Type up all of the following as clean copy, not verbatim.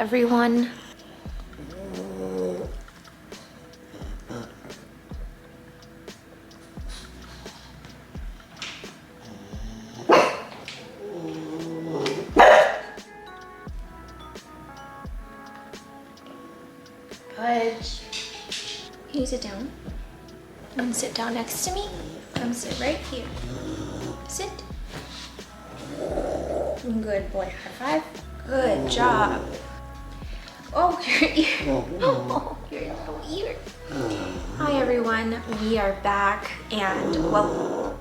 everyone. Pudge. Can you sit down? You want to sit down next to me? Come sit right here. Sit. Good boy. High five. Good job. Oh, your ear. Oh, your little ear. Hi, everyone. We are back and well.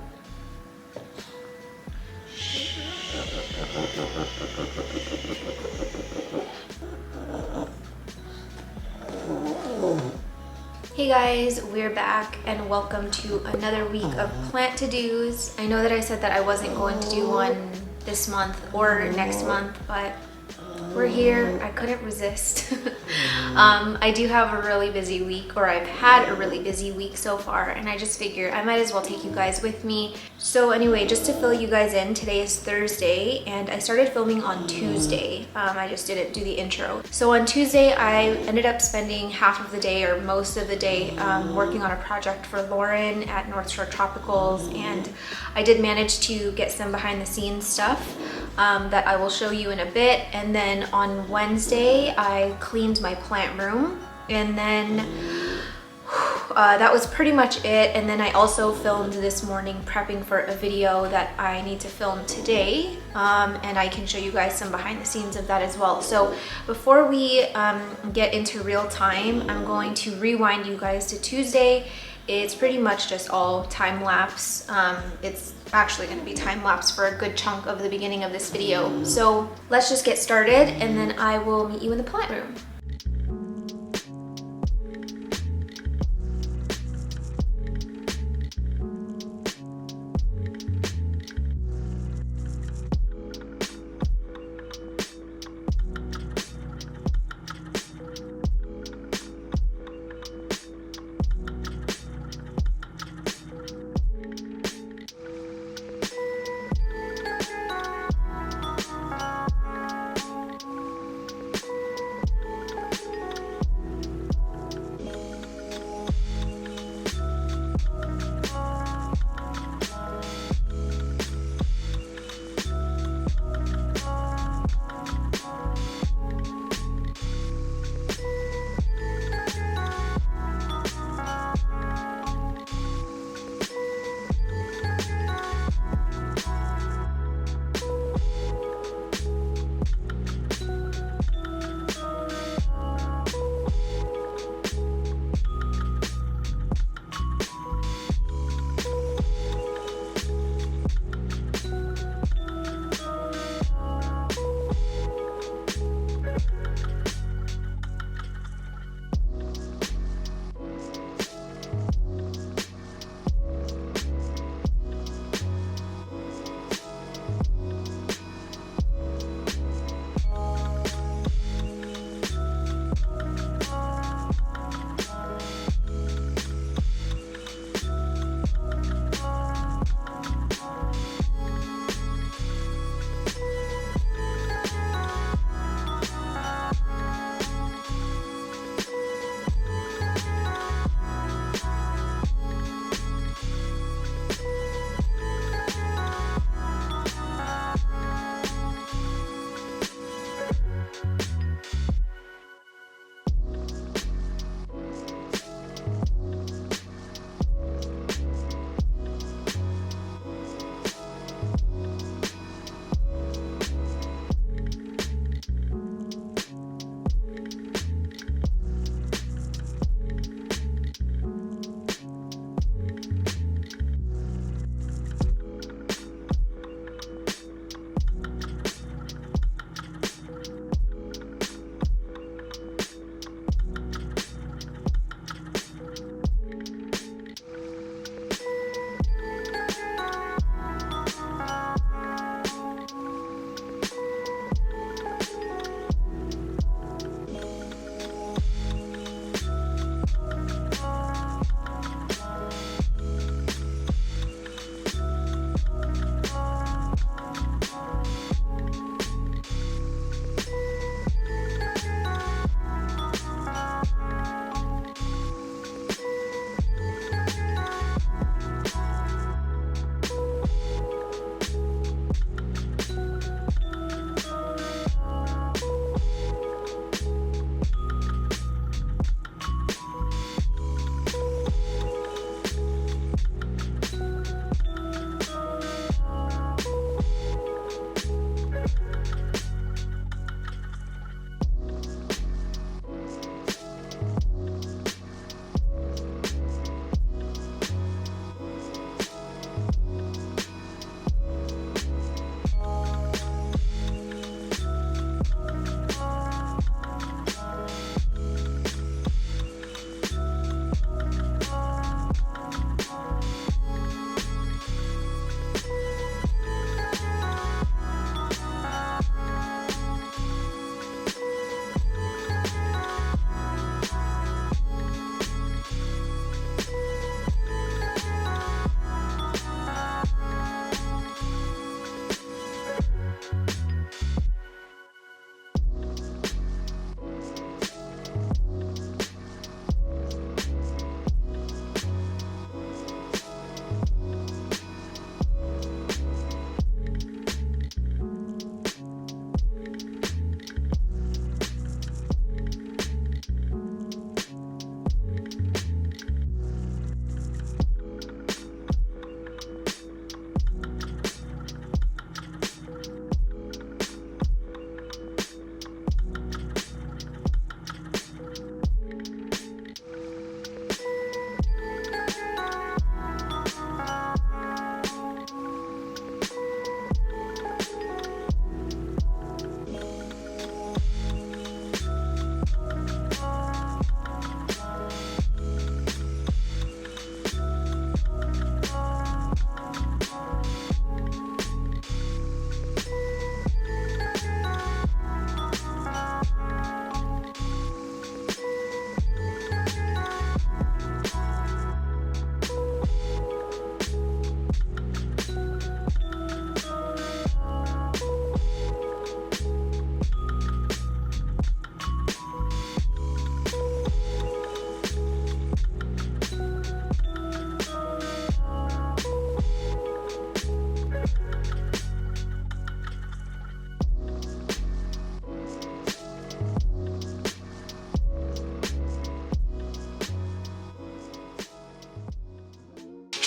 Hey guys, we're back and welcome to another week of plant to-dos. I know that I said that I wasn't going to do one this month or next month, but we're here. I couldn't resist. I do have a really busy week, or I've had a really busy week so far, and I just figured I might as well take you guys with me. So anyway, just to fill you guys in, today is Thursday, and I started filming on Tuesday. I just didn't do the intro. So on Tuesday, I ended up spending half of the day, or most of the day, working on a project for Lauren at North Shore Tropicals, and I did manage to get some behind the scenes stuff that I will show you in a bit. And then on Wednesday, I cleaned my plant room, and then that was pretty much it. And then I also filmed this morning prepping for a video that I need to film today, and I can show you guys some behind the scenes of that as well. So before we get into real time, I'm going to rewind you guys to Tuesday. It's pretty much just all time lapse. It's actually going to be time lapse for a good chunk of the beginning of this video. So let's just get started, and then I will meet you in the plant room.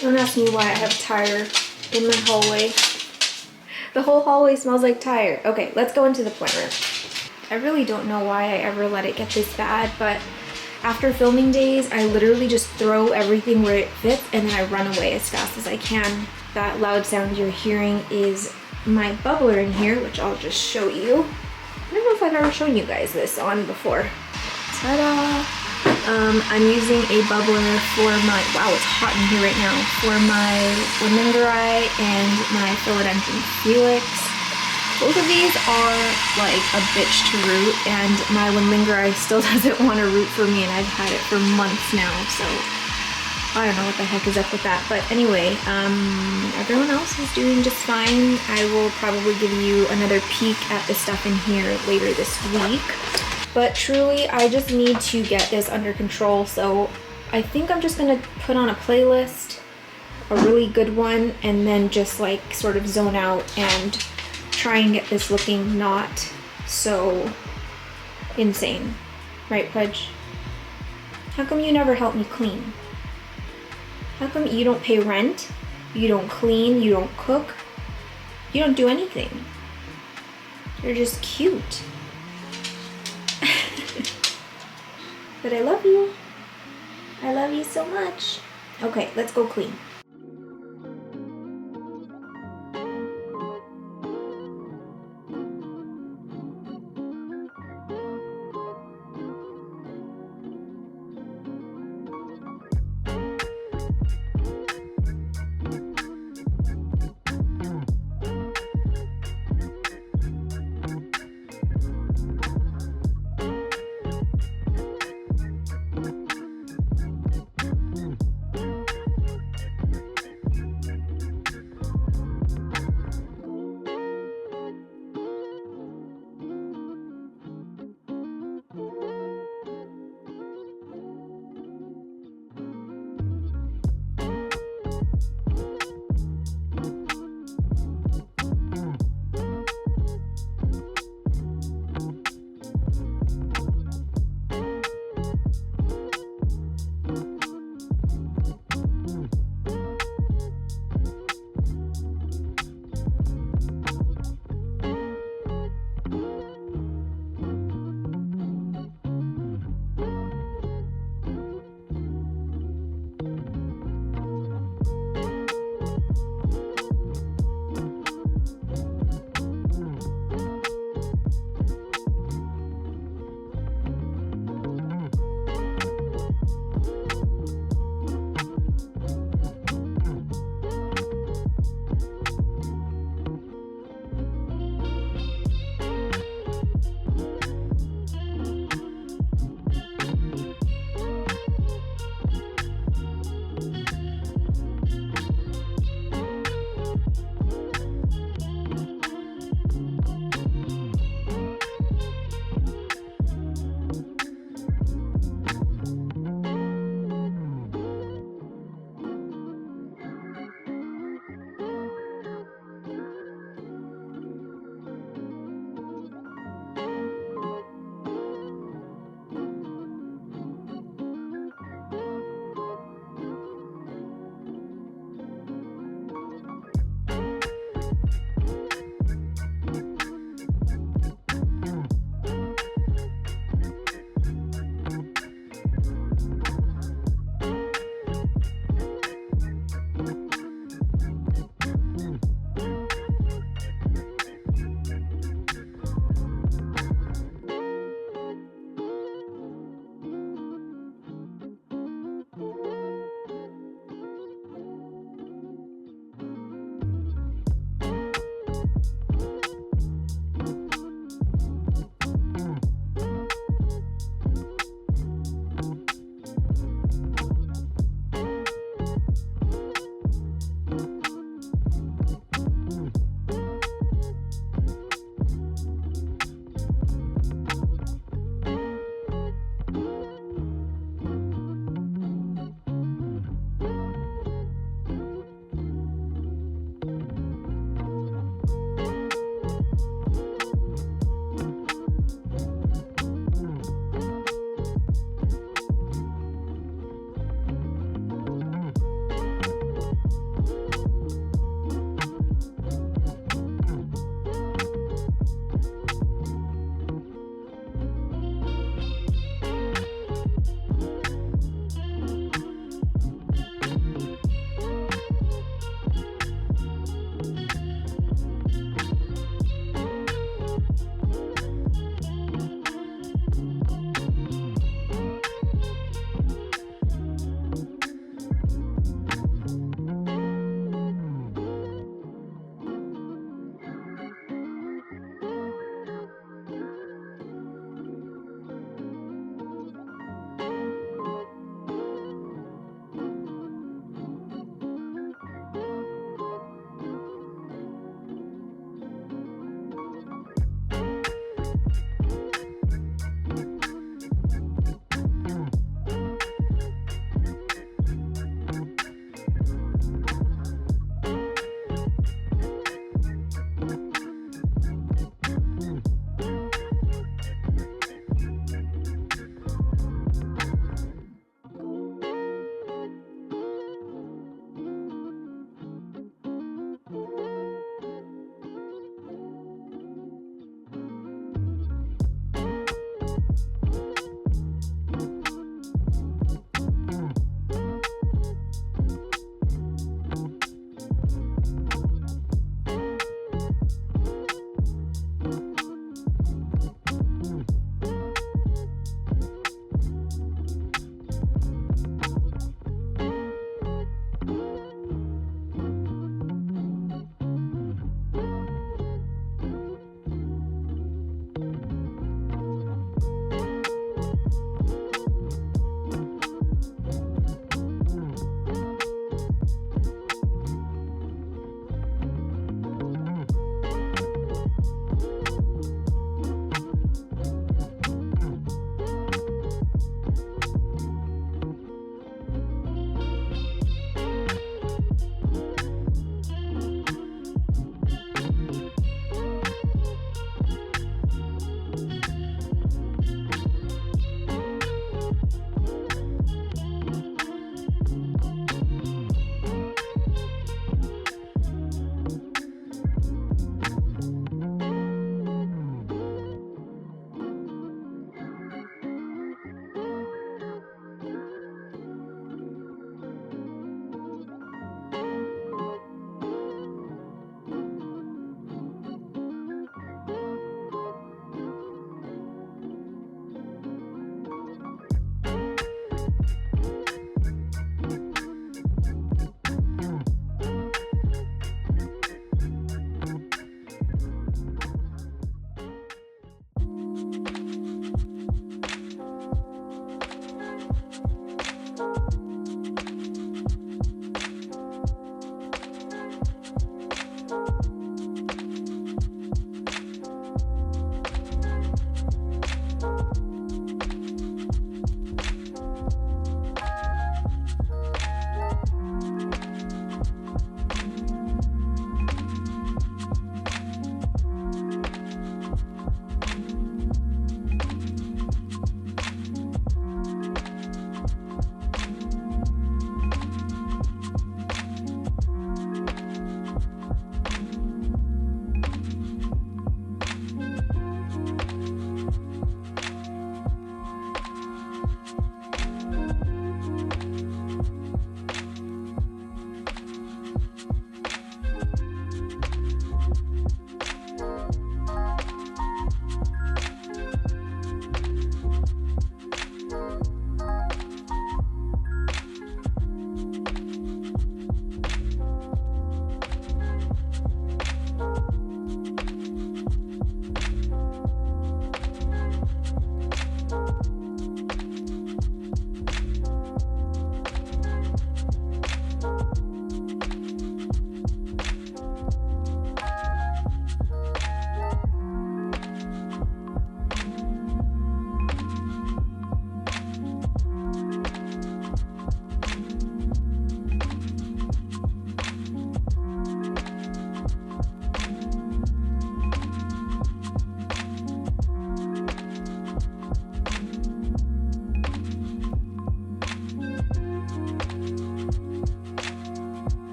Don't ask me why I have tire in my hallway. The whole hallway smells like tire. Okay, let's go into the plant room. I really don't know why I ever let it get this bad, but after filming days, I literally just throw everything where it fits and then I run away as fast as I can. That loud sound you're hearing is my bubbler in here, which I'll just show you. I don't know if I've ever shown you guys this on before. Ta-da! I'm using a bubbler for my, wow, it's hot in here right now, for my Lemingeri and my Philodendron Felix. Both of these are like a bitch to root, and my Lemingeri still doesn't want to root for me, and I've had it for months now, so I don't know what the heck is up with that. But anyway, everyone else is doing just fine. I will probably give you another peek at the stuff in here later this week. But truly, I just need to get this under control, so I think I'm just gonna put on a playlist, a really good one, and then just like sort of zone out and try and get this looking not so insane. Right, Pudge? How come you never help me clean? How come you don't pay rent? You don't clean, you don't cook, you don't do anything. You're just cute. But I love you. I love you so much. Okay, let's go clean.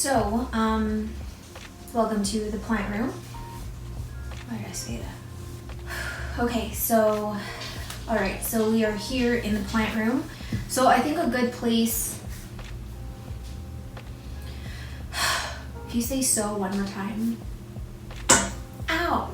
So, welcome to the plant room. Why did I say that? Okay, so, all right, so we are here in the plant room. So I think a good place, if you say so one more time. Ow.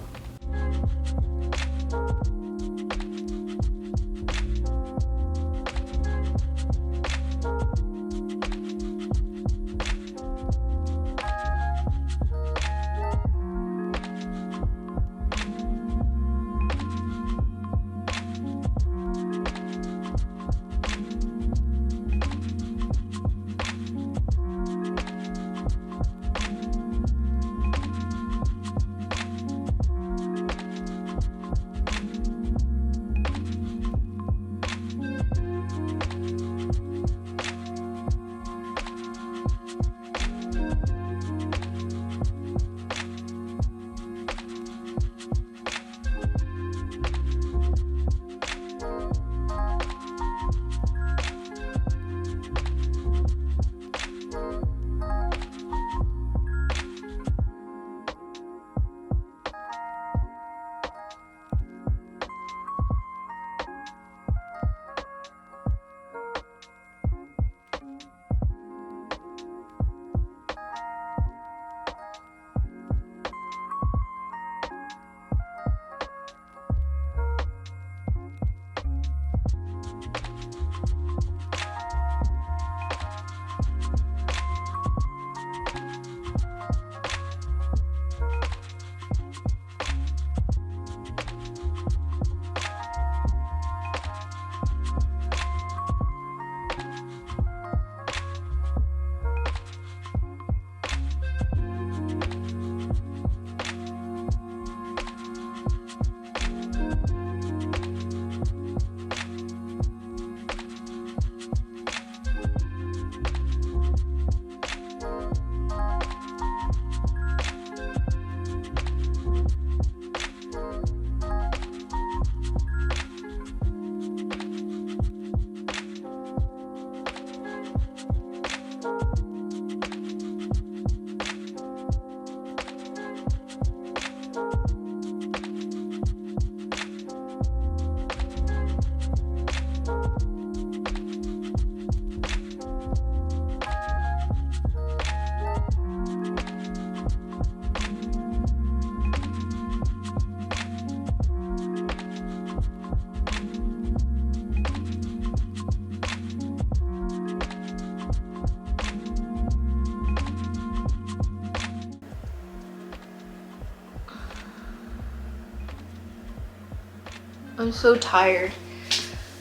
I'm so tired.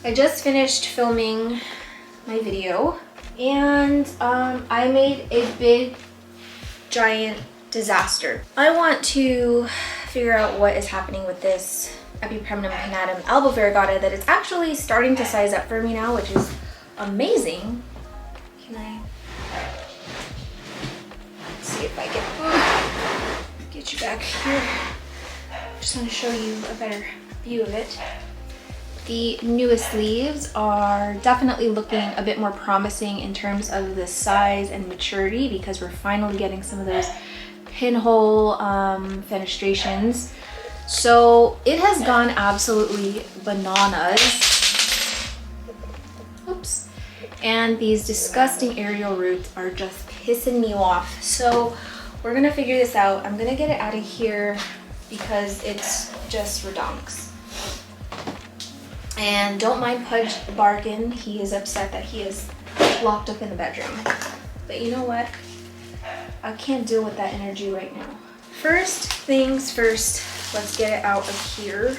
I just finished filming my video and I made a big giant disaster. I want to figure out what is happening with this Epipremnum pinnatum albovariegata that it's actually starting to size up for me now, which is amazing. Can I see if I can get you back here? Just want to show you a better view of it. The newest leaves are definitely looking a bit more promising in terms of the size and maturity because we're finally getting some of those pinhole fenestrations. So it has gone absolutely bananas. Oops. And these disgusting aerial roots are just pissing me off. So we're gonna figure this out. I'm gonna get it out of here because it's just redonkulous. And don't mind Pudge barking. He is upset that he is locked up in the bedroom. But you know what? I can't deal with that energy right now. First things first, let's get it out of here.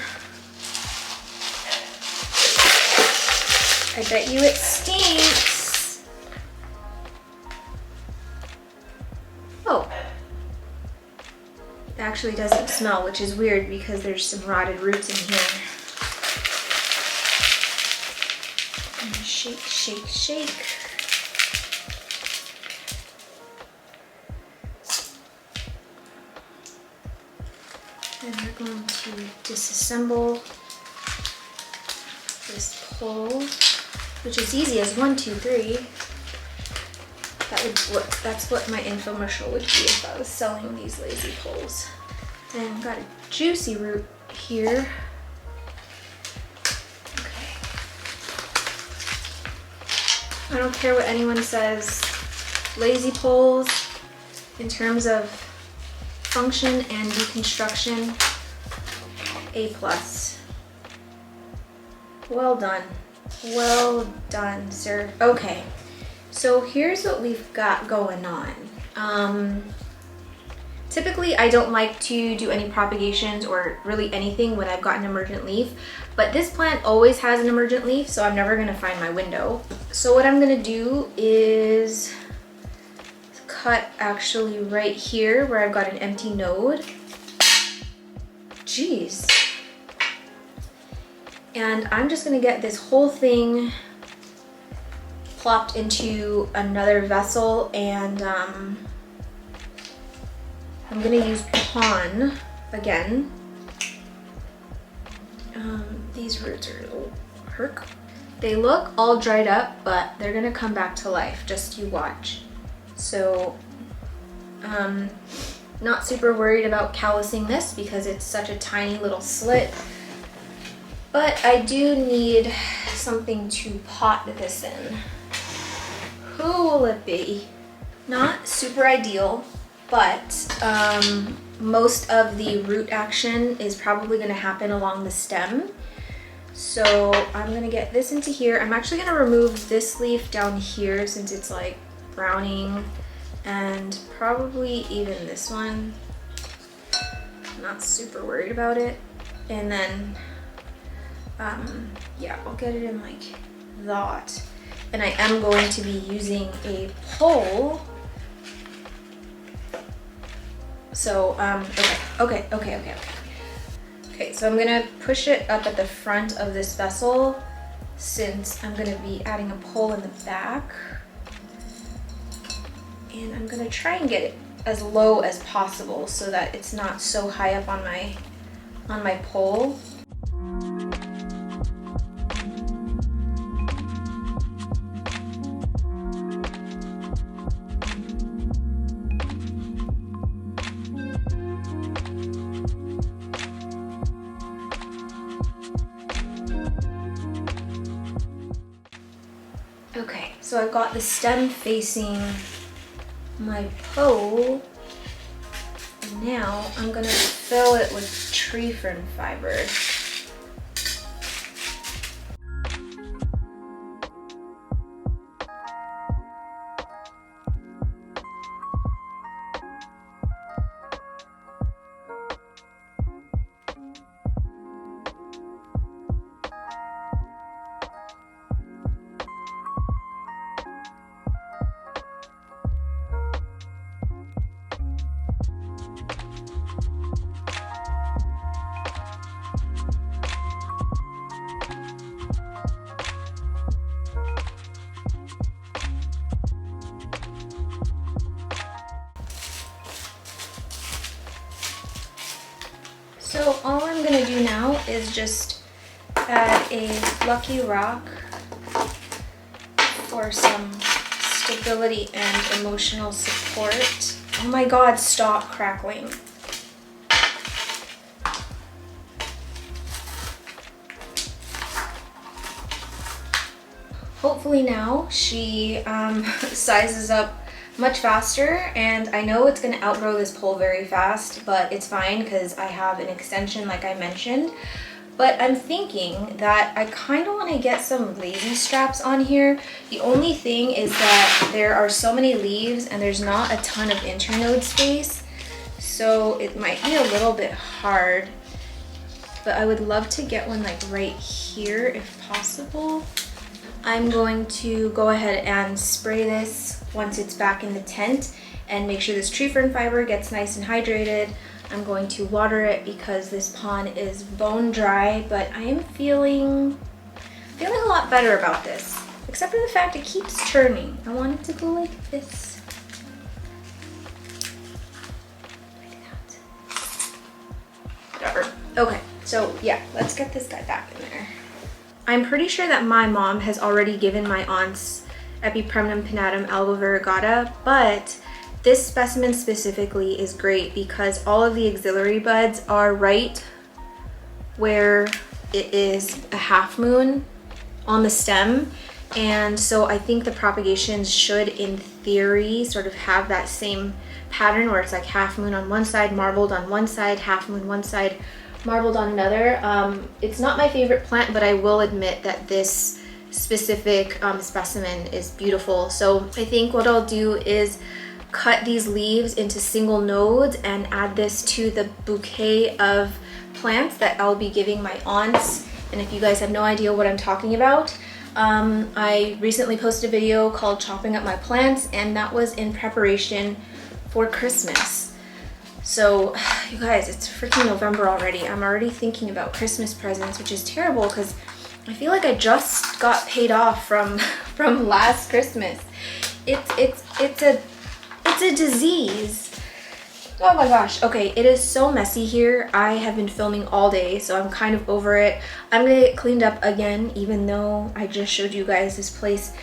I bet you it stinks. Oh. It actually doesn't smell, which is weird because there's some rotted roots in here. And shake, shake, shake. And we're going to disassemble this pole, which is easy as 1, 2, 3. That's what my infomercial would be if I was selling these lazy poles. Then got a juicy root here. Okay. I don't care what anyone says. Lazy poles, in terms of function and deconstruction, A+. Well done. Well done, sir. Okay. So here's what we've got going on. Typically, I don't like to do any propagations or really anything when I've got an emergent leaf, but this plant always has an emergent leaf, so I'm never gonna find my window. So what I'm gonna do is cut actually right here where I've got an empty node. Jeez. And I'm just gonna get this whole thing plopped into another vessel, and I'm gonna use pon again. These roots are a little herc. They look all dried up, but they're gonna come back to life, just you watch. So, not super worried about callousing this because it's such a tiny little slit. But I do need something to pot this in. Who will it be? Not super ideal, but most of the root action is probably gonna happen along the stem. So I'm gonna get this into here. I'm actually gonna remove this leaf down here since it's like browning, and probably even this one. I'm not super worried about it. And then, yeah, I'll get it in like that. And I am going to be using a pole. So, okay, so I'm gonna push it up at the front of this vessel since I'm gonna be adding a pole in the back. And I'm gonna try and get it as low as possible so that it's not so high up on my pole. Okay, so I've got the stem facing my pole. And now I'm gonna fill it with tree fern fiber. So all I'm gonna do now is just add a lucky rock for some stability and emotional support. Oh my God, stop crackling. Hopefully now she sizes up much faster, and I know it's going to outgrow this pole very fast, but it's fine because I have an extension like I mentioned. But I'm thinking that I kind of want to get some lazy straps on here. The only thing is that there are so many leaves and there's not a ton of internode space, so it might be a little bit hard, but I would love to get one like right here if possible. I'm going to go ahead and spray this once it's back in the tent and make sure this tree fern fiber gets nice and hydrated. I'm going to water it because this pond is bone dry, but I am feeling a lot better about this, except for the fact it keeps turning. I want it to go like this. Like that. Whatever. Okay, so yeah, let's get this guy back in there. I'm pretty sure that my mom has already given my aunts Epipremnum pinnatum alba variegata, but this specimen specifically is great because all of the auxiliary buds are right where it is a half moon on the stem. And so I think the propagations should, in theory, sort of have that same pattern where it's like half moon on one side, marbled on one side, half moon one side, marbled on another. It's not my favorite plant, but I will admit that this specific specimen is beautiful. So I think what I'll do is cut these leaves into single nodes and add this to the bouquet of plants that I'll be giving my aunts. And if you guys have no idea what I'm talking about, I recently posted a video called Chopping Up My Plants, and that was in preparation for Christmas. So you guys, it's freaking November already. I'm already thinking about Christmas presents, which is terrible because I feel like I just got paid off from last Christmas. It's a disease. Oh my gosh. Okay, it is so messy here. I have been filming all day, so I'm kind of over it. I'm gonna get cleaned up again, even though I just showed you guys this place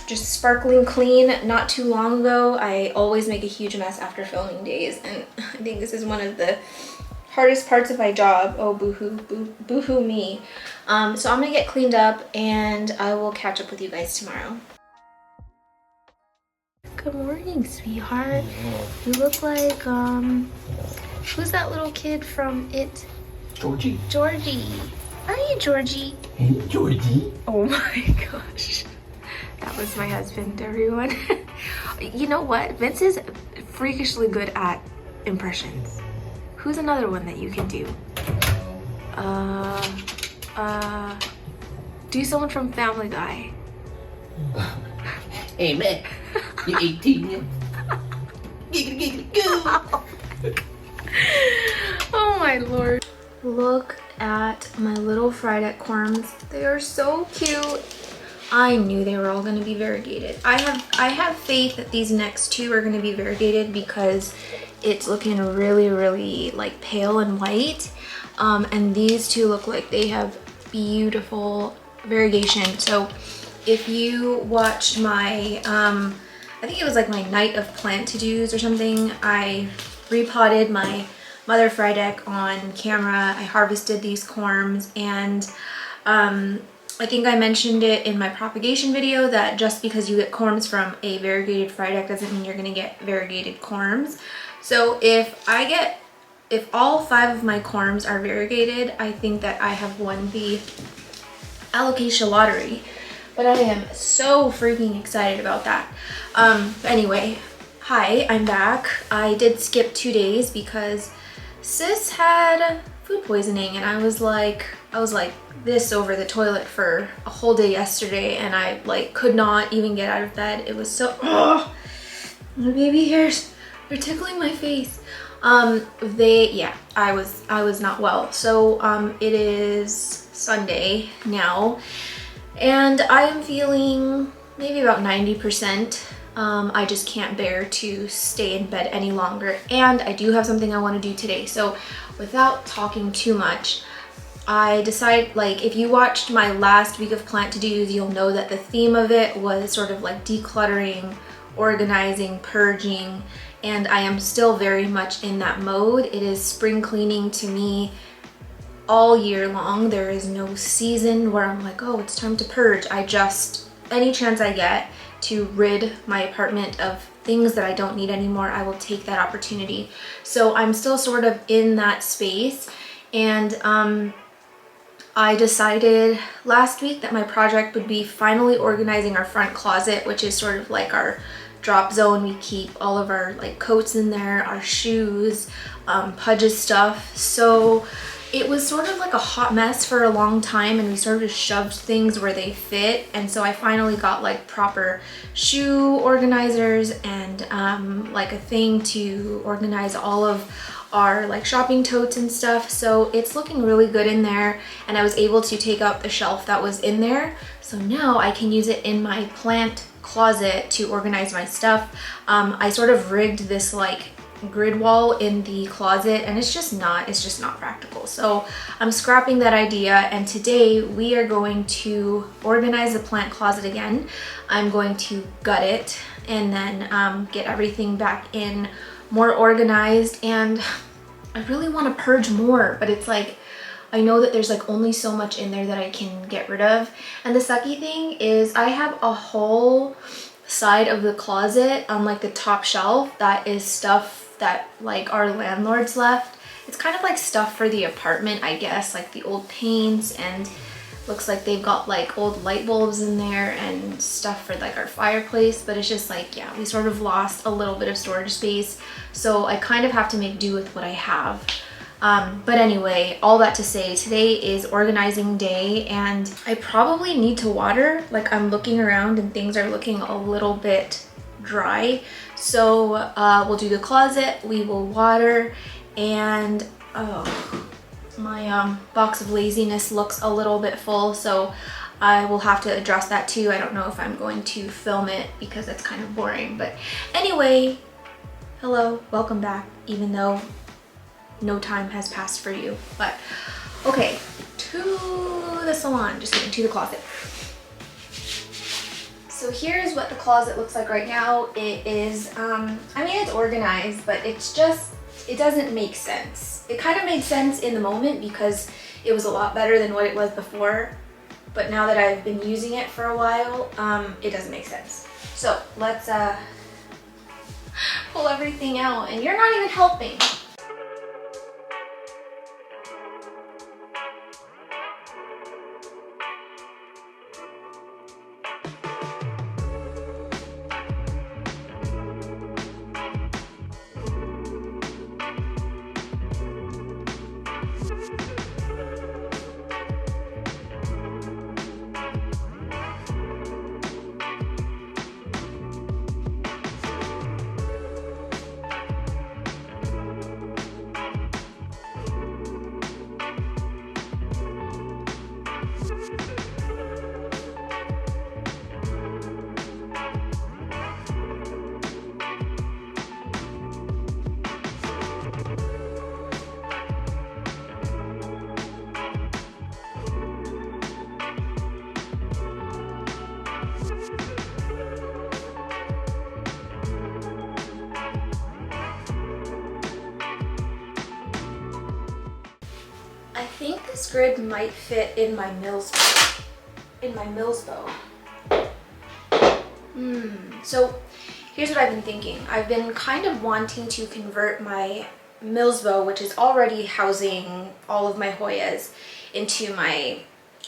just sparkling clean not too long ago. I always make a huge mess after filming days, and I think this is one of the hardest parts of my job. Oh, boo-hoo, boo-hoo me. So I'm gonna get cleaned up and I will catch up with you guys tomorrow. Good morning, sweetheart. You look like, who's that little kid from It? Georgie. Georgie. Are you Georgie? Hey, Georgie. Oh my gosh. That was my husband, everyone. You know what? Vince is freakishly good at impressions. Who's another one that you can do? Do someone from Family Guy. Hey, man. You 18 yet? Giggity, giggity, go! Oh my lord. Look at my little fried egg corms. They are so cute. I knew they were all going to be variegated. I have faith that these next two are going to be variegated because it's looking really, really like pale and white. And these two look like they have beautiful variegation. So if you watched my, I think it was like my night of plant to-dos or something, I repotted my mother fried egg on camera. I harvested these corms, and I think I mentioned it in my propagation video that just because you get corms from a variegated fried egg doesn't mean you're gonna get variegated corms. So if all 5 of my corms are variegated, I think that I have won the alocasia lottery. But I am so freaking excited about that. Anyway, hi, I'm back. I did skip 2 days because sis had food poisoning, and I was like this over the toilet for a whole day yesterday, and I like could not even get out of bed. It was so, oh, my baby hairs are tickling my face. I was not well. So it is Sunday now, and I am feeling maybe about 90%. I just can't bear to stay in bed any longer, and I do have something I want to do today. So without talking too much, I decided, like, if you watched my last week of plant to-dos, you'll know that the theme of it was sort of like decluttering, organizing, purging, and I am still very much in that mode. It is spring cleaning to me all year long. There is no season where I'm like, oh, it's time to purge. I just, any chance I get to rid my apartment of things that I don't need anymore, I will take that opportunity. So I'm still sort of in that space, and I decided last week that my project would be finally organizing our front closet, which is sort of like our drop zone. We keep all of our like coats in there, our shoes, Pudge's stuff. So it was sort of like a hot mess for a long time, and we sort of shoved things where they fit. And so I finally got like proper shoe organizers and like a thing to organize all of our like shopping totes and stuff. So it's looking really good in there, and I was able to take out the shelf that was in there. So now I can use it in my plant closet to organize my stuff. I sort of rigged this like grid wall in the closet, and it's just not practical. So I'm scrapping that idea, and today we are going to organize the plant closet again. I'm going to gut it and then get everything back in more organized, and I really want to purge more, but it's like I know that there's like only so much in there that I can get rid of. And the sucky thing is I have a whole side of the closet on like the top shelf that is stuff that like our landlords left. It's kind of like stuff for the apartment, I guess, like the old paints, and looks like they've got like old light bulbs in there and stuff for like our fireplace. But it's just like, yeah, we sort of lost a little bit of storage space, so I kind of have to make do with what I have. But anyway, all that to say, today is organizing day, and I probably need to water. Like, I'm looking around and things are looking a little bit dry. So we'll do the closet, we will water, and my box of laziness looks a little bit full, so I will have to address that too. I don't know if I'm going to film it because it's kind of boring. But anyway, hello, welcome back, even though no time has passed for you. But okay, to the salon, just kidding, to the closet. So here's what the closet looks like right now. It is, I mean, it's organized, but it's just, it doesn't make sense. It kind of made sense in the moment because it was a lot better than what it was before. But now that I've been using it for a while, it doesn't make sense. So let's pull everything out, and you're not even helping. I think this grid might fit in my Mills bow. So here's what I've been thinking. I've been kind of wanting to convert my Mills bow, which is already housing all of my Hoyas, into my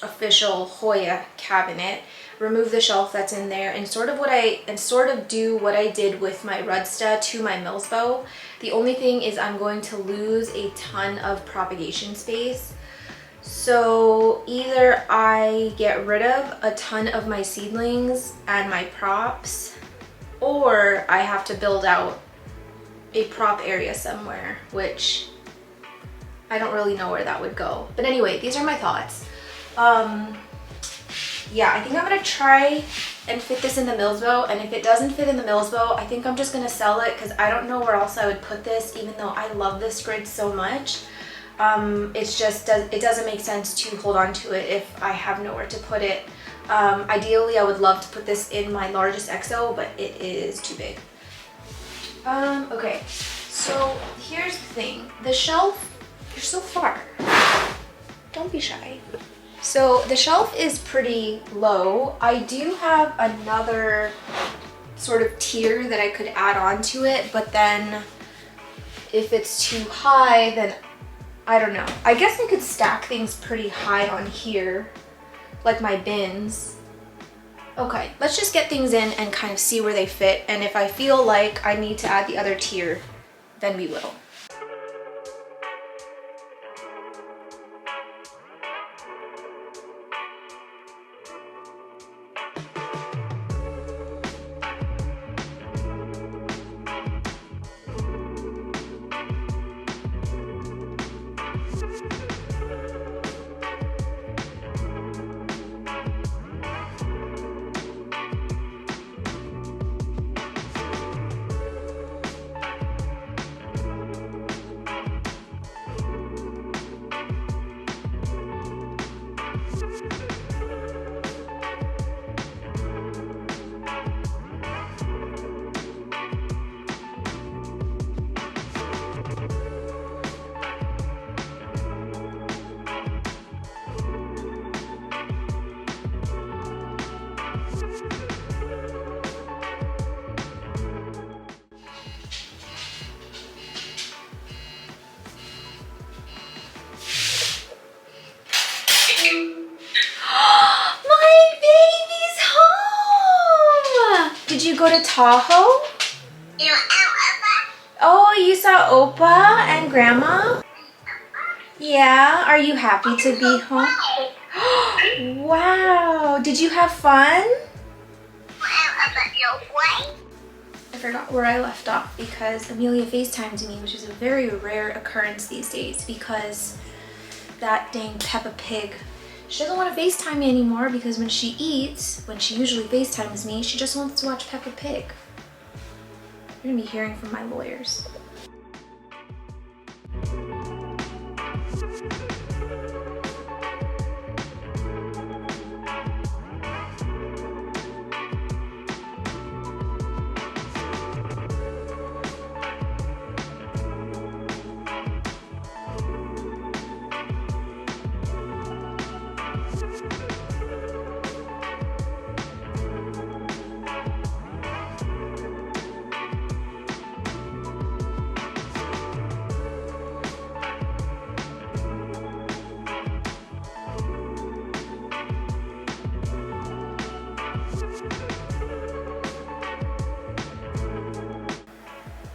official Hoya cabinet, remove the shelf that's in there, and sort of do what I did with my Rudsta to my Mills bow. The only thing is I'm going to lose a ton of propagation space. So either I get rid of a ton of my seedlings and my props, or I have to build out a prop area somewhere, which I don't really know where that would go. But anyway, these are my thoughts. Yeah, I think I'm gonna try and fit this in the Mills bow, and if it doesn't fit in the Mills bow, I think I'm just gonna sell it because I don't know where else I would put this, even though I love this grid so much. It's just, it doesn't make sense to hold on to it if I have nowhere to put it. Ideally, I would love to put this in my largest XO, but it is too big. Okay, so here's the thing. The shelf, you're so far. Don't be shy. So the shelf is pretty low. I do have another sort of tier that I could add on to it, but then if it's too high, then I don't know. I guess I could stack things pretty high on here, like my bins. Okay, let's just get things in and kind of see where they fit, and if I feel like I need to add the other tier, then we will. to Tahoe? Oh, you saw Opa and Grandma? Yeah, are you happy to be home? Wow, did you have fun? I forgot where I left off because Amelia FaceTimed me, which is a very rare occurrence these days because that dang Peppa Pig. She doesn't want to FaceTime me anymore because when she eats, when she usually FaceTimes me, she just wants to watch Peppa Pig. You're gonna be hearing from my lawyers.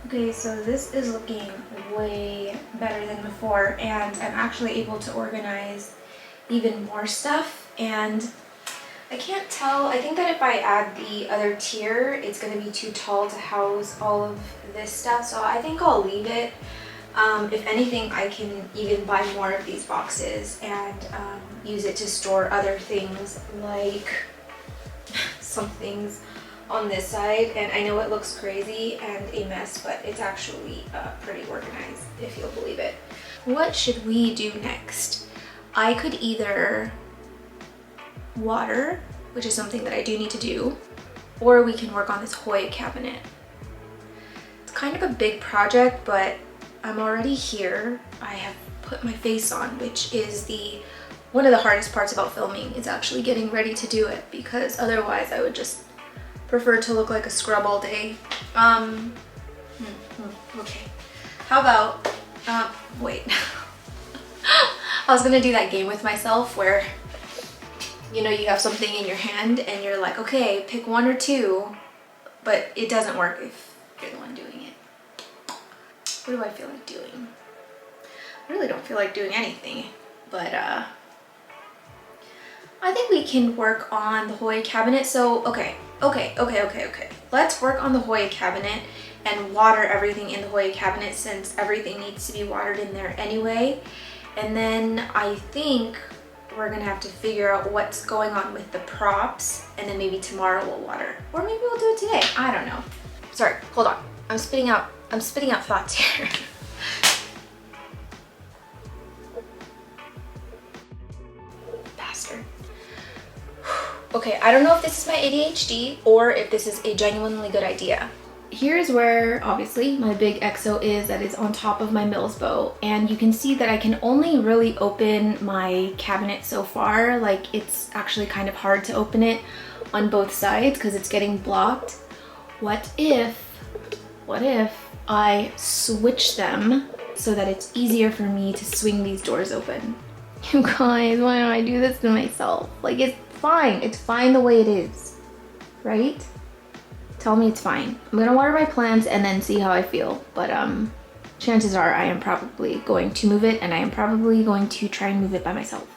Okay, so this is looking way better than before, and I'm actually able to organize even more stuff. And I can't tell, I think that if I add the other tier, it's going to be too tall to house all of this stuff, so I think I'll leave it. If anything, I can even buy more of these boxes and use it to store other things, like some things on this side. And I know it looks crazy and a mess, but it's actually pretty organized, if you'll believe it. What should we do next? I could either water, which is something that I do need to do, or we can work on this Hoya cabinet. It's kind of a big project, but I'm already here. I have put my face on, which is one of the hardest parts about filming, is actually getting ready to do it, because otherwise I would just prefer to look like a scrub all day. Okay. How about, wait. I was gonna do that game with myself where, you know, you have something in your hand and you're like, okay, pick one or two, but it doesn't work if you're the one doing it. What do I feel like doing? I really don't feel like doing anything, but I think we can work on the Hoya cabinet. So, okay. Let's work on the Hoya cabinet and water everything in the Hoya cabinet, since everything needs to be watered in there anyway. And then I think we're gonna have to figure out what's going on with the props, and then maybe tomorrow we'll water. Or maybe we'll do it today. I don't know. Sorry, hold on. I'm spitting out thoughts here. Bastard. Okay, I don't know if this is my ADHD or if this is a genuinely good idea. Here's where, obviously, my big EXO is that is on top of my Mills bow. And you can see that I can only really open my cabinet so far. Like, it's actually kind of hard to open it on both sides because it's getting blocked. What if I switch them so that it's easier for me to swing these doors open? You guys, why do I do this to myself? Like, it's fine the way it is, right? Tell me it's fine. I'm gonna water my plants and then see how I feel, but chances are I am probably going to move it, and I am probably going to try and move it by myself.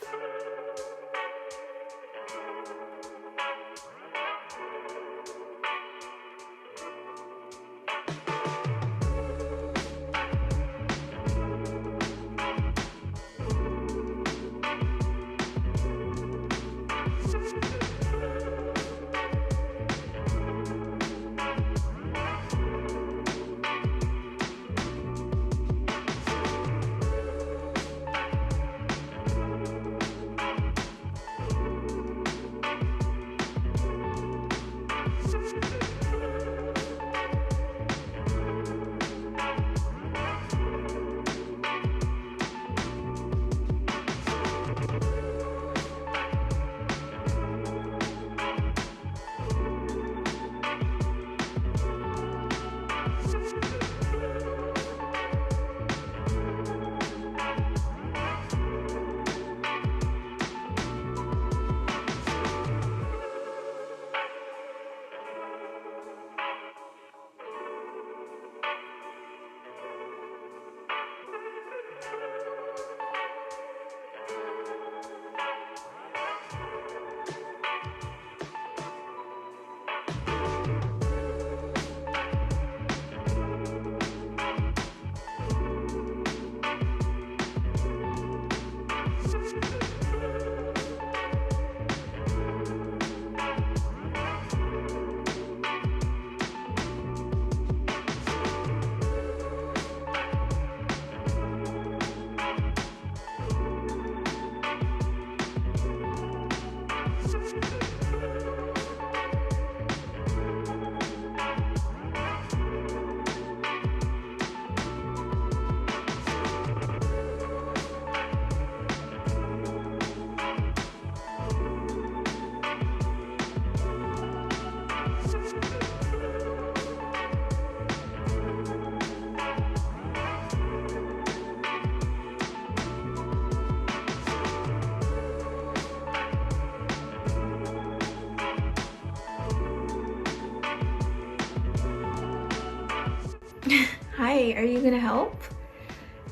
Hi, are you gonna help?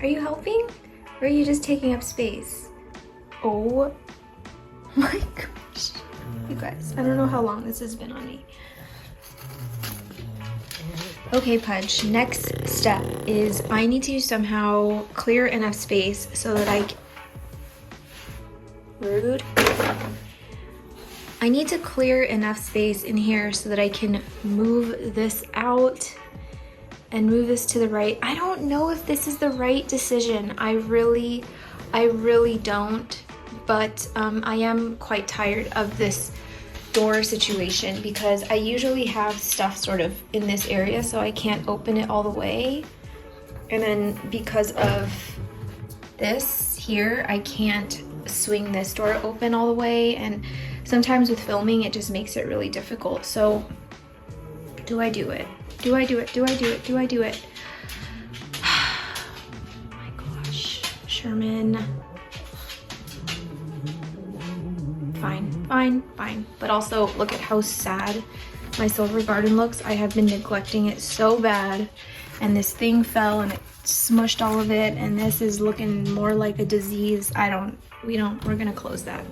Are you helping? Or are you just taking up space? Oh my gosh. You guys, I don't know how long this has been on me. Okay, Pudge, next step is I need to somehow clear enough space so that rude. I need to clear enough space in here so that I can move this out and move this to the right. I don't know if this is the right decision. I really don't, but I am quite tired of this door situation because I usually have stuff sort of in this area so I can't open it all the way. And then because of this here, I can't swing this door open all the way, and sometimes with filming it just makes it really difficult. So do I do it? Do I do it? Do I do it? Do I do it? Oh my gosh, Sherman. Fine. But also look at how sad my silver garden looks. I have been neglecting it so bad, and this thing fell and it smushed all of it, and this is looking more like a disease. We're gonna close that.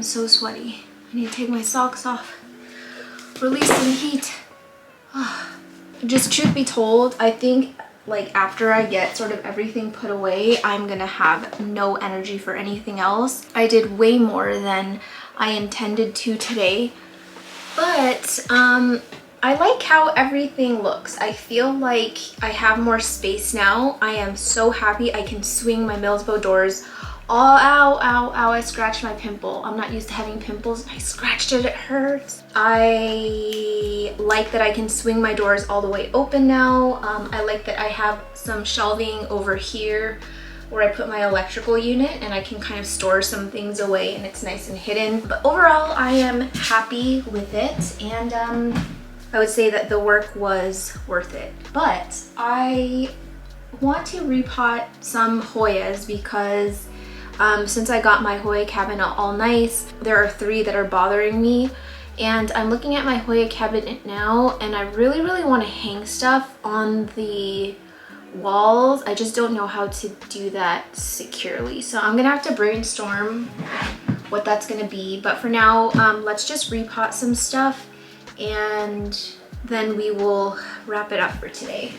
so sweaty. I need to take my socks off. Release some heat. Just truth be told, I think like after I get sort of everything put away, I'm gonna have no energy for anything else. I did way more than I intended to today, but I like how everything looks. I feel like I have more space now. I am so happy I can swing my Millsbow doors. Oh, ow, ow, ow, I scratched my pimple. I'm not used to having pimples. I scratched it, it hurts. I like that I can swing my doors all the way open now. I like that I have some shelving over here where I put my electrical unit and I can kind of store some things away and it's nice and hidden. But overall, I am happy with it, and I would say that the work was worth it. But I want to repot some Hoyas because since I got my Hoya cabinet all nice, there are 3 that are bothering me, and I'm looking at my Hoya cabinet now and I really want to hang stuff on the walls. I just don't know how to do that securely, so I'm gonna have to brainstorm what that's gonna be. But for now, let's just repot some stuff and then we will wrap it up for today.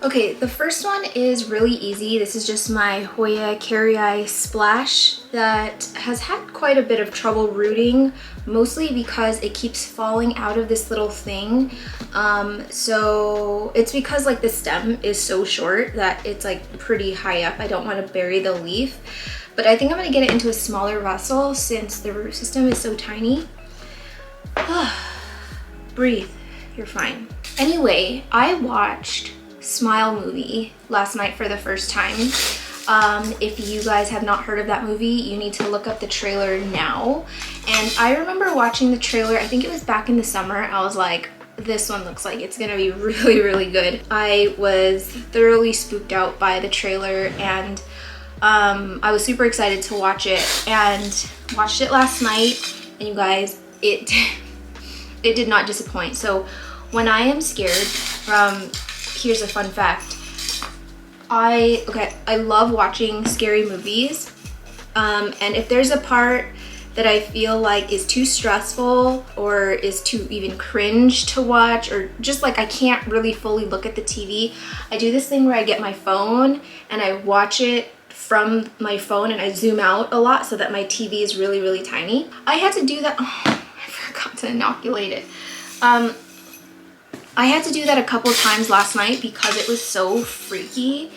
Okay, the first one is really easy. This is just my Hoya Carry Splash that has had quite a bit of trouble rooting, mostly because it keeps falling out of this little thing. So it's because like the stem is so short that it's like pretty high up. I don't want to bury the leaf, but I think I'm gonna get it into a smaller vessel since the root system is so tiny. Breathe, you're fine. Anyway, I watched Smile movie last night for the first time. If you guys have not heard of that movie, you need to look up the trailer now. And I remember watching the trailer, I think it was back in the summer. I was like, this one looks like it's gonna be really good. I was thoroughly spooked out by the trailer, and I was super excited to watch it, and watched it last night, and you guys, it did not disappoint. So when I am scared, here's a fun fact. I love watching scary movies, and if there's a part that I feel like is too stressful or is too even cringe to watch, or just like I can't really fully look at the TV, I do this thing where I get my phone and I watch it from my phone and I zoom out a lot so that my TV is really tiny. I had to do that. Oh, I forgot to inoculate it. I had to do that a couple times last night because it was so freaky.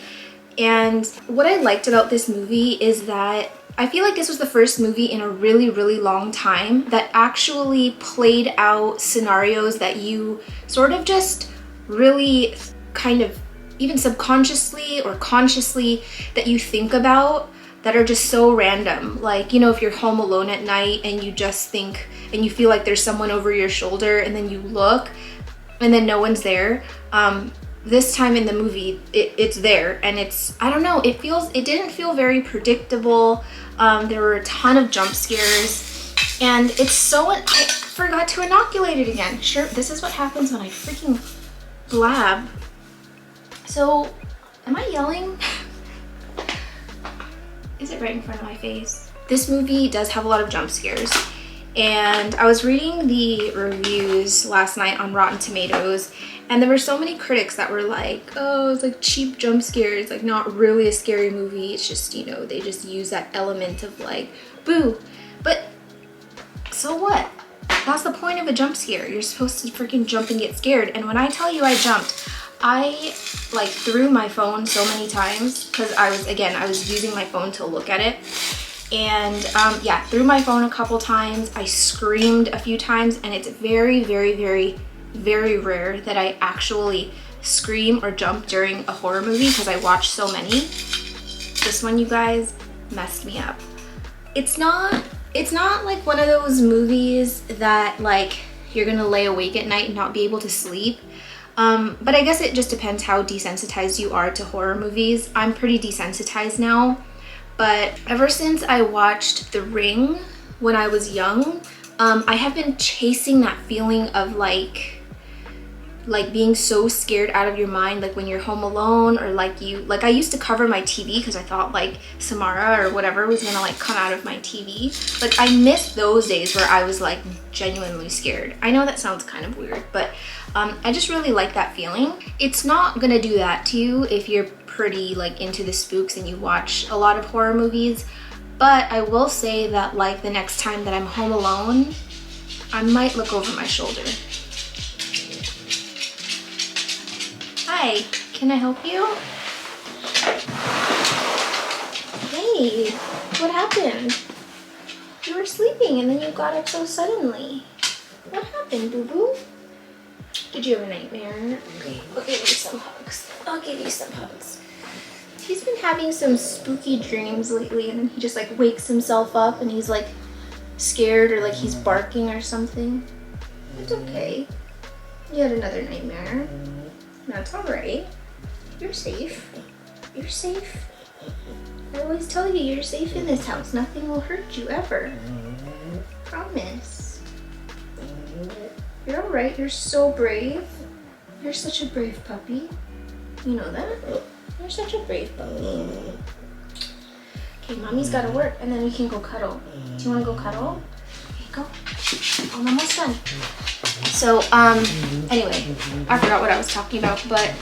And what I liked about this movie is that I feel like this was the first movie in a really long time that actually played out scenarios that you sort of just really kind of even subconsciously or consciously that you think about that are just so random. Like, you know, if you're home alone at night and you just think and you feel like there's someone over your shoulder and then you look and then no one's there. This time in the movie, it's there, and it's, I don't know, it didn't feel very predictable. There were a ton of jump scares, and it's so, I forgot to inoculate it again. Sure, this is what happens when I freaking blab. So, am I yelling? Is it right in front of my face? This movie does have a lot of jump scares. And I was reading the reviews last night on Rotten Tomatoes, and there were so many critics that were like, oh, it's like cheap jump scares, like not really a scary movie. It's just, you know, they just use that element of like, boo. But so what? That's the point of a jump scare. You're supposed to freaking jump and get scared. And when I tell you I jumped, I like threw my phone so many times because I was using my phone to look at it. And yeah, threw my phone a couple times. I screamed a few times, and it's very rare that I actually scream or jump during a horror movie because I watch so many. This one, you guys, messed me up. It's not like one of those movies that like you're gonna lay awake at night and not be able to sleep. But I guess it just depends how desensitized you are to horror movies. I'm pretty desensitized now. But ever since I watched The Ring when I was young, I have been chasing that feeling of like like being so scared out of your mind, like when you're home alone, or like I used to cover my TV because I thought like Samara or whatever was gonna like come out of my TV. Like I miss those days where I was like genuinely scared. I know that sounds kind of weird, but I just really like that feeling. It's not gonna do that to you if you're pretty like into the spooks and you watch a lot of horror movies, but I will say that like the next time that I'm home alone, I might look over my shoulder. Hi, can I help you? Hey, what happened? You were sleeping and then you got up so suddenly. What happened, boo-boo? Did you have a nightmare? Okay, I'll give you some hugs. I'll give you some hugs. He's been having some spooky dreams lately, and then he just like wakes himself up and he's like scared, or like he's barking or something. It's okay. You had another nightmare. That's all right. You're safe. You're safe. I always tell you you're safe in this house. Nothing will hurt you ever. Promise. You're all right. You're so brave. You're such a brave puppy. You know that? You're such a brave puppy. Okay, mommy's gotta work, and then we can go cuddle. Do you wanna go cuddle? Okay, go. I'm almost done. So, anyway, I forgot what I was talking about, but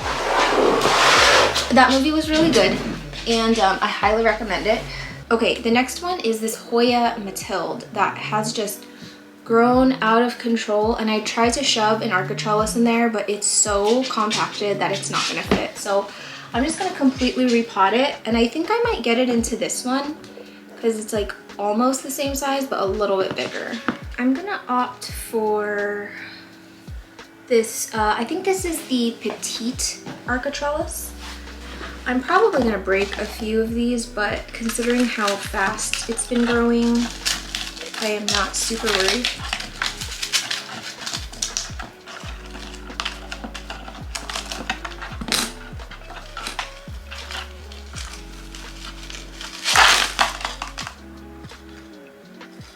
that movie was really good, and I highly recommend it. Okay, the next one is this Hoya Mathilde that has just grown out of control, and I tried to shove an architrellis in there, but it's so compacted that it's not gonna fit. So I'm just gonna completely repot it, and I think I might get it into this one because it's like almost the same size but a little bit bigger. I'm gonna opt for this, I think this is the petite architrellis. I'm probably gonna break a few of these, but considering how fast it's been growing, I am not super worried.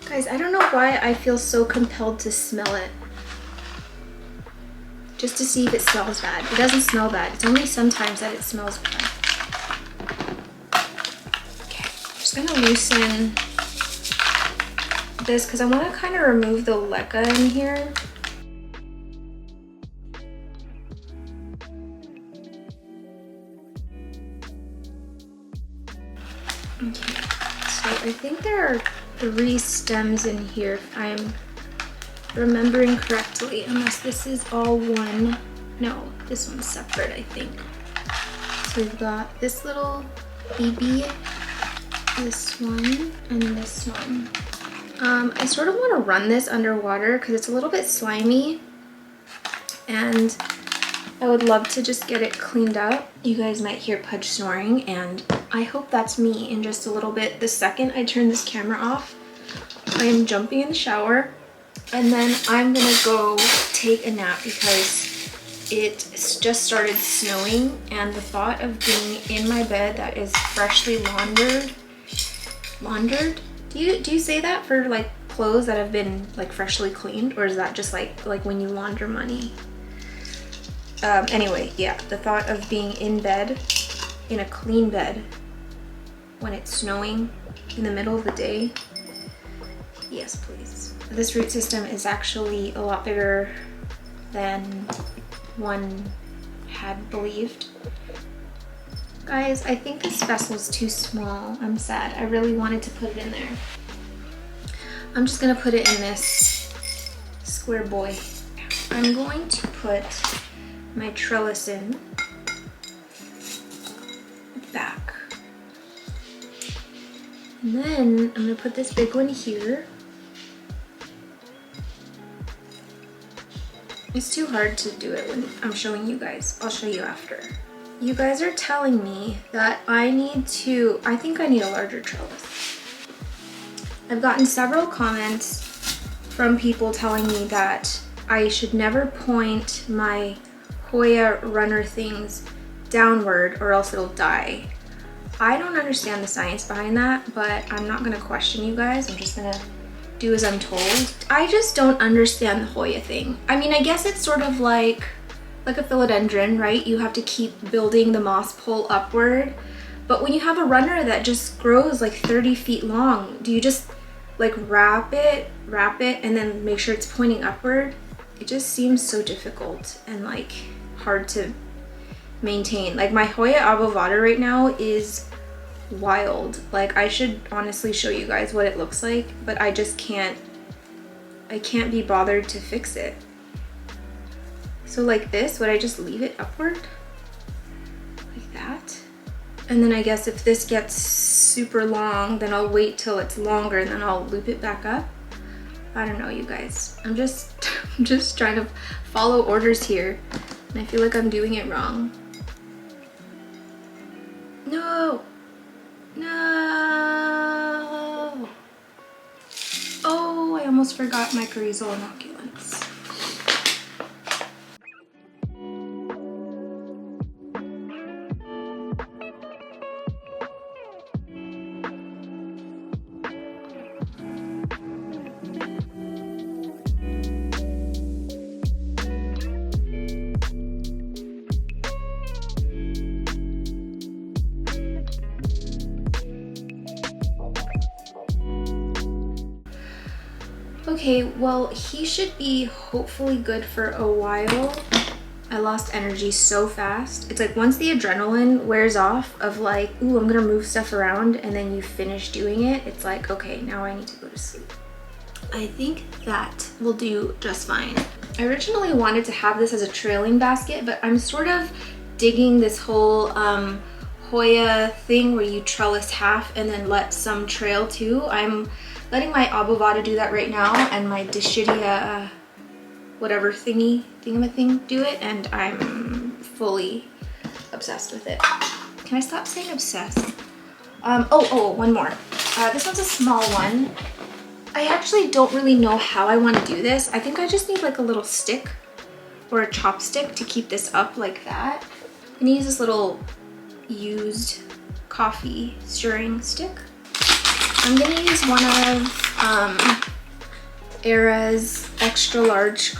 Guys, I don't know why I feel so compelled to smell it. Just to see if it smells bad. It doesn't smell bad. It's only sometimes that it smells bad. Okay, I'm just gonna loosen this because I want to kind of remove the leca in here. Okay, so I think there are 3 stems in here if I'm remembering correctly, unless this is all one. No, this one's separate, I think. So we've got this little BB, this one, and this one. I sort of want to run this underwater because it's a little bit slimy, and I would love to just get it cleaned up. You guys might hear Pudge snoring, and I hope that's me in just a little bit. The second I turn this camera off, I am jumping in the shower, and then I'm gonna go take a nap because it just started snowing, and the thought of being in my bed that is freshly laundered? Do you say that for like clothes that have been like freshly cleaned, or is that just like when you launder money? Anyway, yeah, the thought of being in bed, in a clean bed, when it's snowing in the middle of the day, yes please. This root system is actually a lot bigger than one had believed. Guys, I think this vessel's too small. I'm sad. I really wanted to put it in there. I'm just gonna put it in this square boy. I'm going to put my trellis in back. And then I'm gonna put this big one here. It's too hard to do it when I'm showing you guys. I'll show you after. You guys are telling me that I think I need a larger trellis. I've gotten several comments from people telling me that I should never point my Hoya runner things downward or else it'll die. I don't understand the science behind that, but I'm not gonna question you guys. I'm just gonna do as I'm told. I just don't understand the Hoya thing. I mean, I guess it's sort of like like a philodendron, right? You have to keep building the moss pole upward. But when you have a runner that just grows like 30 feet long, do you just like wrap it, and then make sure it's pointing upward? It just seems so difficult and like hard to maintain. Like my Hoya avocado right now is wild. Like I should honestly show you guys what it looks like, but I just can't, I can't be bothered to fix it. So like this, would I just leave it upward? Like that? And then I guess if this gets super long, then I'll wait till it's longer and then I'll loop it back up. I don't know, you guys. I'm just trying to follow orders here. And I feel like I'm doing it wrong. No! No! Oh, I almost forgot my mycorrhizal inoculants. Okay, well, he should be hopefully good for a while. I lost energy so fast. It's like once the adrenaline wears off of like, ooh, I'm gonna move stuff around, and then you finish doing it, it's like, okay, now I need to go to sleep. I think that will do just fine. I originally wanted to have this as a trailing basket, but I'm sort of digging this whole Hoya thing where you trellis half and then let some trail too. I'm letting my abovada do that right now, and my Dischidia whatever thingamathing do it, and I'm fully obsessed with it. Can I stop saying obsessed? Oh, one more. This one's a small one. I actually don't really know how I want to do this. I think I just need like a little stick or a chopstick to keep this up like that. I'm gonna use this little used coffee stirring stick. I'm gonna use one of Era's extra large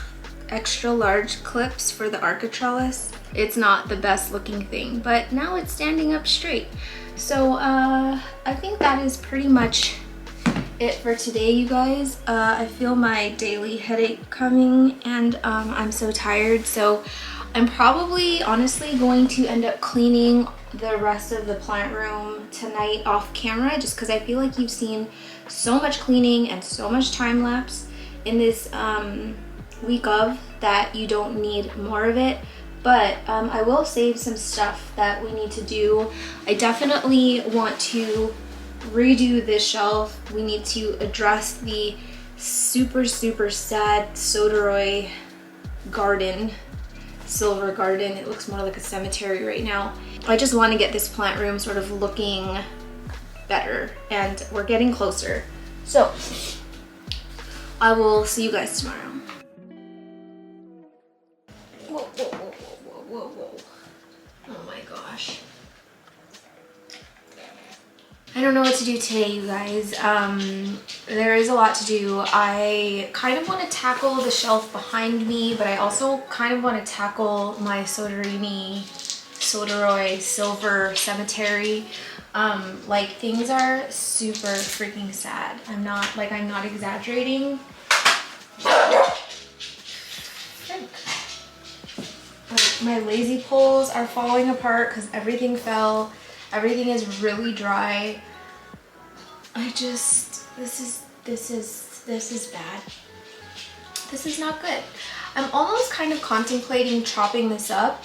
clips for the architrellis. It's not the best looking thing, but now it's standing up straight. So I think that is pretty much it for today, you guys. I feel my daily headache coming, and I'm so tired, so I'm probably honestly going to end up cleaning the rest of the plant room tonight off camera, just because I feel like you've seen so much cleaning and so much time lapse in this week of that you don't need more of it. But I will save some stuff that we need to do. I definitely want to redo this shelf. We need to address the super sad Soderoy garden, silver garden. It looks more like a cemetery right now. I just want to get this plant room sort of looking better, and we're getting closer. So I will see you guys tomorrow. Whoa. Oh my gosh. I don't know what to do today, you guys. There is a lot to do. I kind of want to tackle the shelf behind me, but I also kind of want to tackle my Soderoy silver cemetery. Like, things are super freaking sad. I'm not exaggerating. Like, my lazy poles are falling apart because everything fell. Everything is really dry. This is bad. This is not good. I'm almost kind of contemplating chopping this up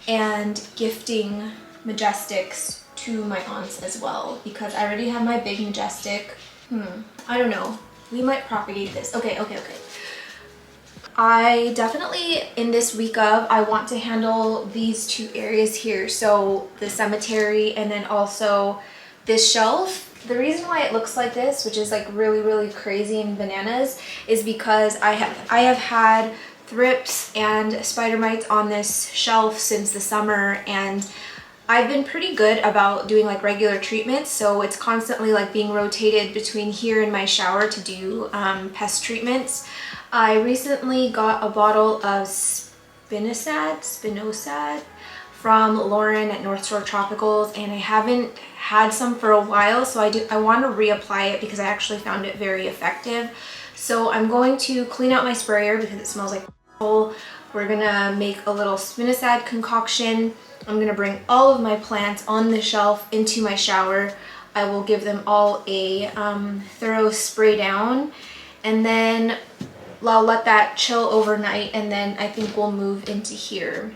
and gifting Majestics to my aunts as well, because I already have my big Majestic. I don't know. We might propagate this. Okay. I definitely, in this week of, I want to handle these two areas here. So the cemetery and then also this shelf. The reason why it looks like this, which is like really crazy and bananas, is because I have had thrips and spider mites on this shelf since the summer, and I've been pretty good about doing like regular treatments, so it's constantly like being rotated between here and my shower to do pest treatments. I recently got a bottle of spinosad from Lauren at North Shore Tropicals, and I haven't had some for a while, so I want to reapply it because I actually found it very effective. So I'm going to clean out my sprayer because it smells like hole. We're gonna make a little spinosad concoction. I'm gonna bring all of my plants on the shelf into my shower. I will give them all a thorough spray down, and then I'll let that chill overnight, and then I think we'll move into here.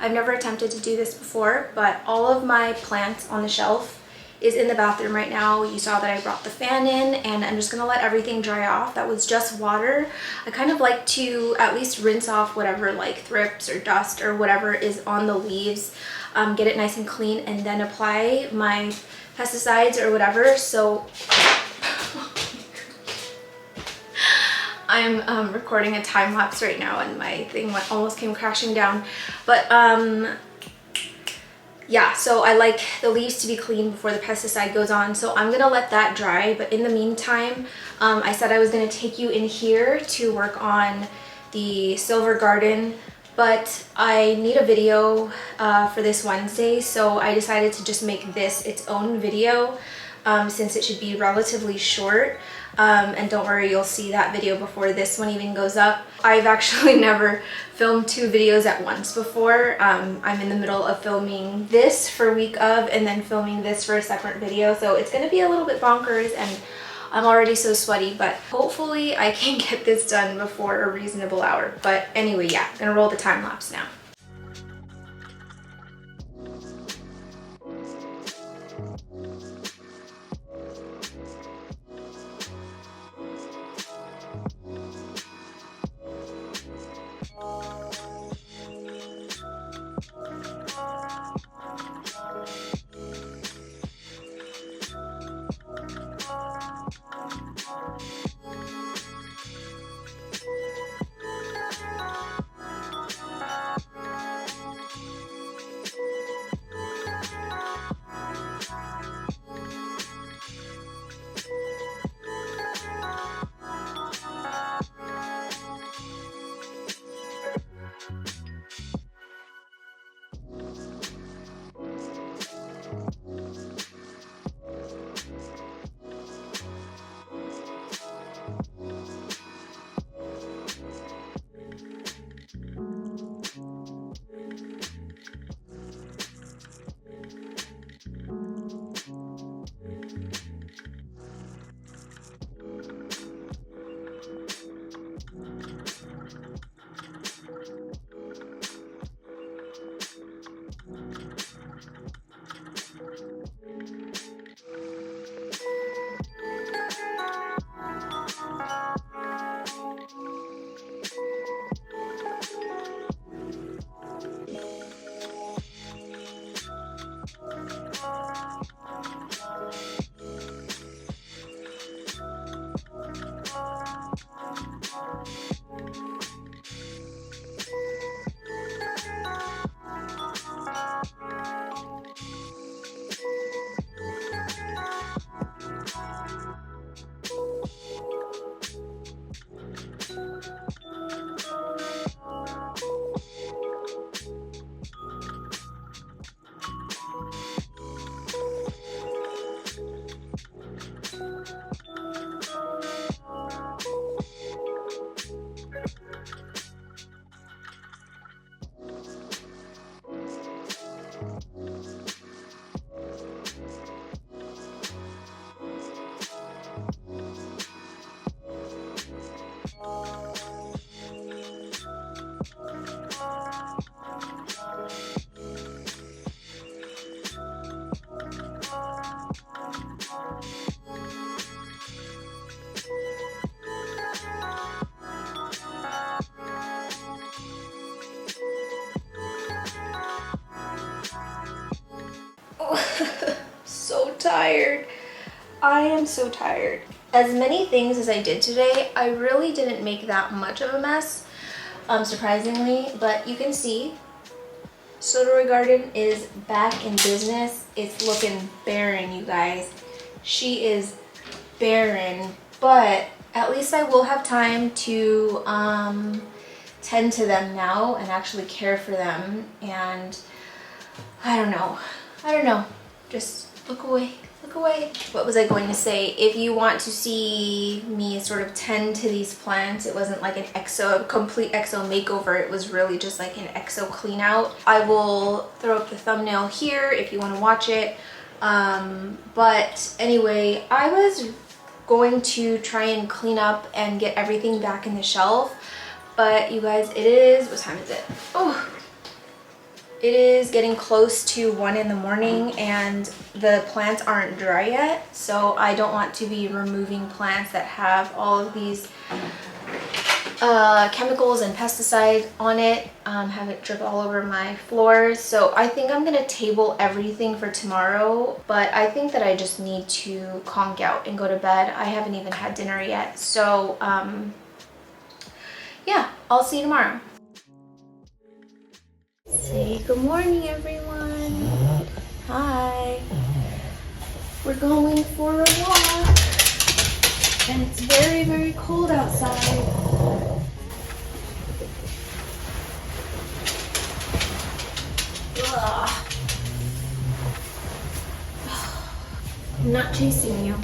I've never attempted to do this before, but all of my plants on the shelf is in the bathroom right now. You saw that I brought the fan in, and I'm just gonna let everything dry off. That was just water. I kind of like to at least rinse off whatever like thrips or dust or whatever is on the leaves, get it nice and clean, and then apply my pesticides or whatever. So I'm recording a time lapse right now, and my thing almost came crashing down. But yeah, so I like the leaves to be clean before the pesticide goes on. So I'm gonna let that dry. But in the meantime, I said I was gonna take you in here to work on the silver garden, but I need a video for this Wednesday. So I decided to just make this its own video since it should be relatively short. And don't worry, you'll see that video before this one even goes up. I've actually never filmed 2 videos at once before. I'm in the middle of filming this for week of and then filming this for a separate video, so it's gonna be a little bit bonkers, and I'm already so sweaty, but hopefully I can get this done before a reasonable hour. But anyway, yeah, I'm gonna roll the time lapse now. go. So tired. I am so tired. As many things as I did today, I really didn't make that much of a mess, surprisingly, but you can see Soderoy Garden is back in business. It's looking barren, you guys. She is barren, but at least I will have time to tend to them now and actually care for them. And I don't know, just look away. What was I going to say? If you want to see me sort of tend to these plants, it wasn't like a complete exo makeover. It was really just like an exo clean out. I will throw up the thumbnail here if you want to watch it. But anyway, I was going to try and clean up and get everything back in the shelf. But you guys, what time is it? Oh, it is getting close to 1 in the morning and the plants aren't dry yet. So I don't want to be removing plants that have all of these chemicals and pesticide on it, have it drip all over my floors. So I think I'm gonna table everything for tomorrow, but I think that I just need to conk out and go to bed. I haven't even had dinner yet. So yeah, I'll see you tomorrow. Say good morning, everyone. Hi. We're going for a walk and it's very, very cold outside. Ugh. I'm not chasing you.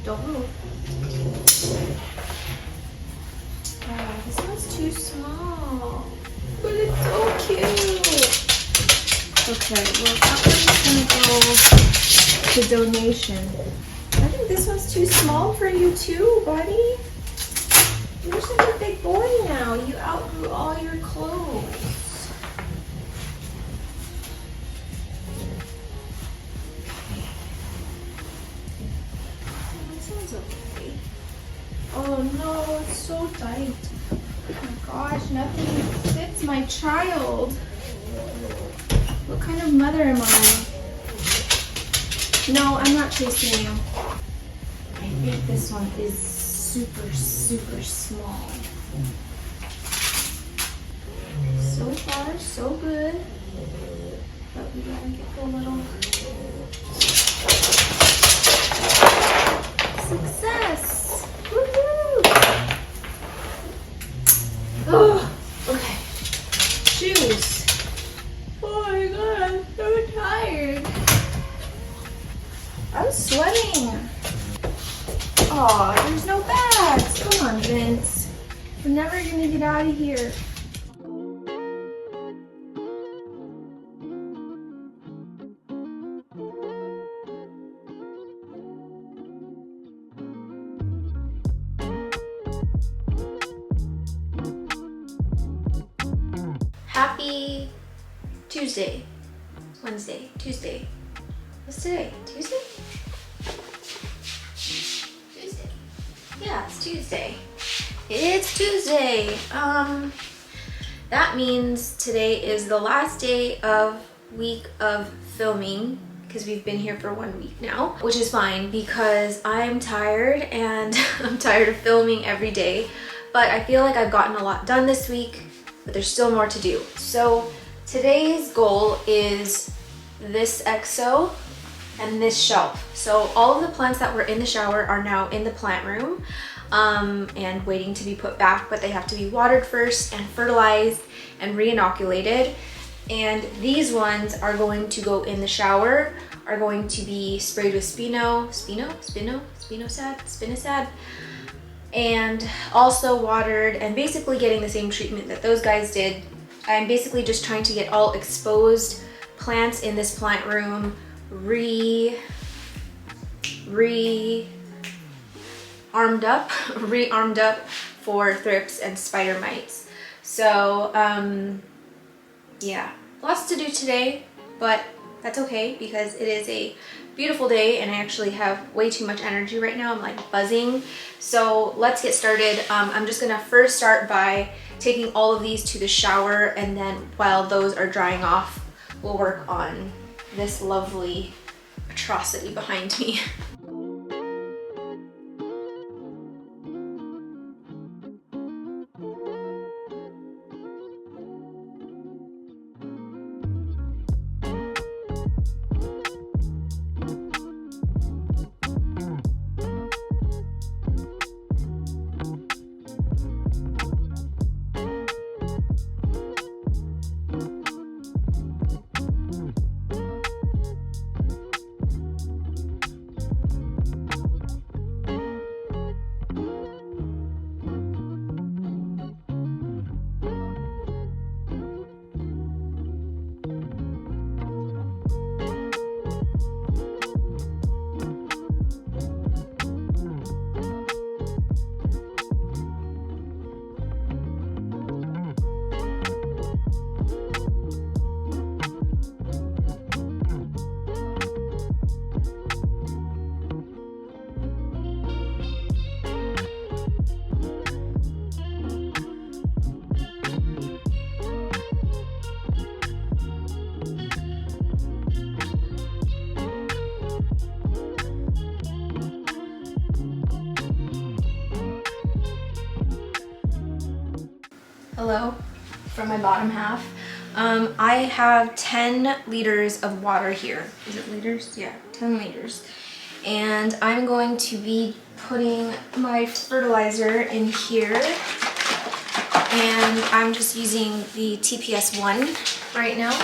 Don't move. Oh, this one's too small. But it's so cute. Okay, well that one's gonna go to donation. I think this one's too small for you too, buddy. You're such a big boy now. You outgrew all your clothes. This one's okay. Oh no, it's so tight. Oh my gosh, nothing fits my child. What kind of mother am I? No, I'm not chasing you. I think this one is super, super small. So far, so good. But we gotta get the little success. Woohoo! Oh, okay. Shoes. Oh my god, I'm so tired. I'm sweating. Aw, there's no bags. Come on, Vince. We're never gonna get out of here. Happy Tuesday. Wednesday, Tuesday. What's today? Tuesday? Tuesday. Yeah, it's Tuesday. It's Tuesday. That means today is the last day of week of filming because we've been here for 1 week now, which is fine because I'm tired and I'm tired of filming every day. But I feel like I've gotten a lot done this week, but there's still more to do. So today's goal is this EXO and this shelf. So all of the plants that were in the shower are now in the plant room and waiting to be put back, but they have to be watered first and fertilized and re-inoculated. And these ones are going to go in the shower, are going to be sprayed with spinosad, and also watered and basically getting the same treatment that those guys did. I'm basically just trying to get all exposed plants in this plant room rearmed up for thrips and spider mites. So yeah, lots to do today, but that's okay because it is a beautiful day and I actually have way too much energy right now. I'm like buzzing. So let's get started. I'm just gonna first start by taking all of these to the shower, and then while those are drying off, we'll work on this lovely atrocity behind me. Hello from my bottom half. I have 10 liters of water here. Is it liters? Yeah, 10 liters. And I'm going to be putting my fertilizer in here. And I'm just using the TPS1 right now.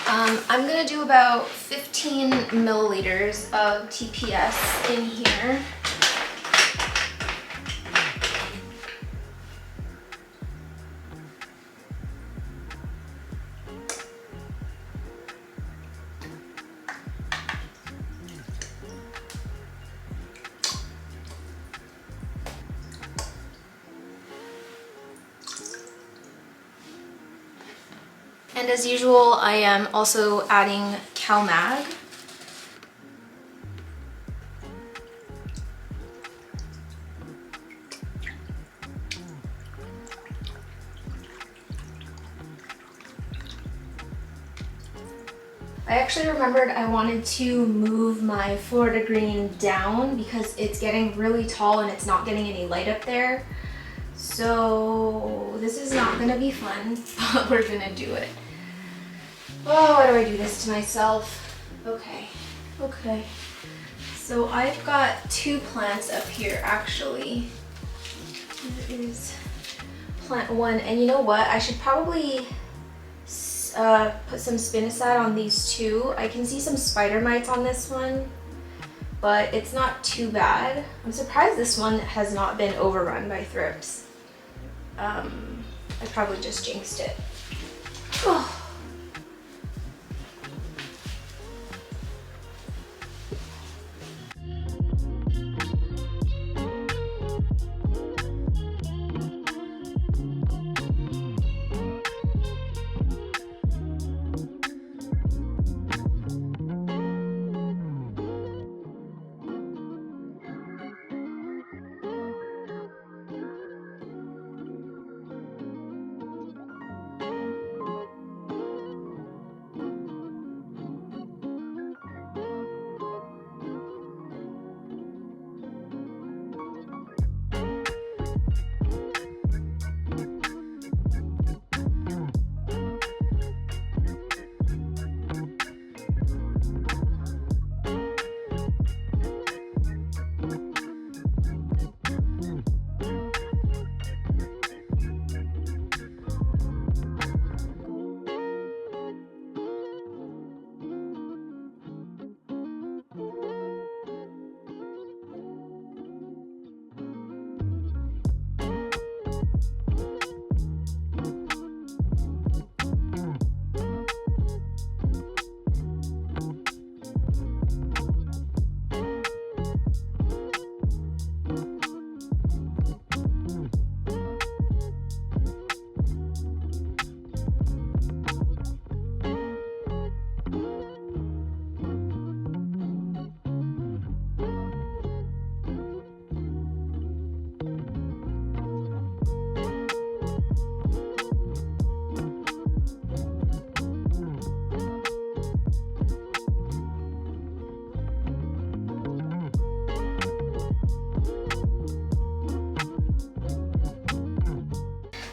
I'm gonna do about 15 milliliters of TPS in here. And as usual, I am also adding CalMag. I actually remembered I wanted to move my Florida green down because it's getting really tall and it's not getting any light up there. So this is not gonna be fun, but we're gonna do it. Oh, why do I do this to myself? Okay. So I've got 2 plants up here actually. There is plant 1, and you know what? I should probably put some spinosad on these 2. I can see some spider mites on this one, but it's not too bad. I'm surprised this one has not been overrun by thrips. I probably just jinxed it. Oh.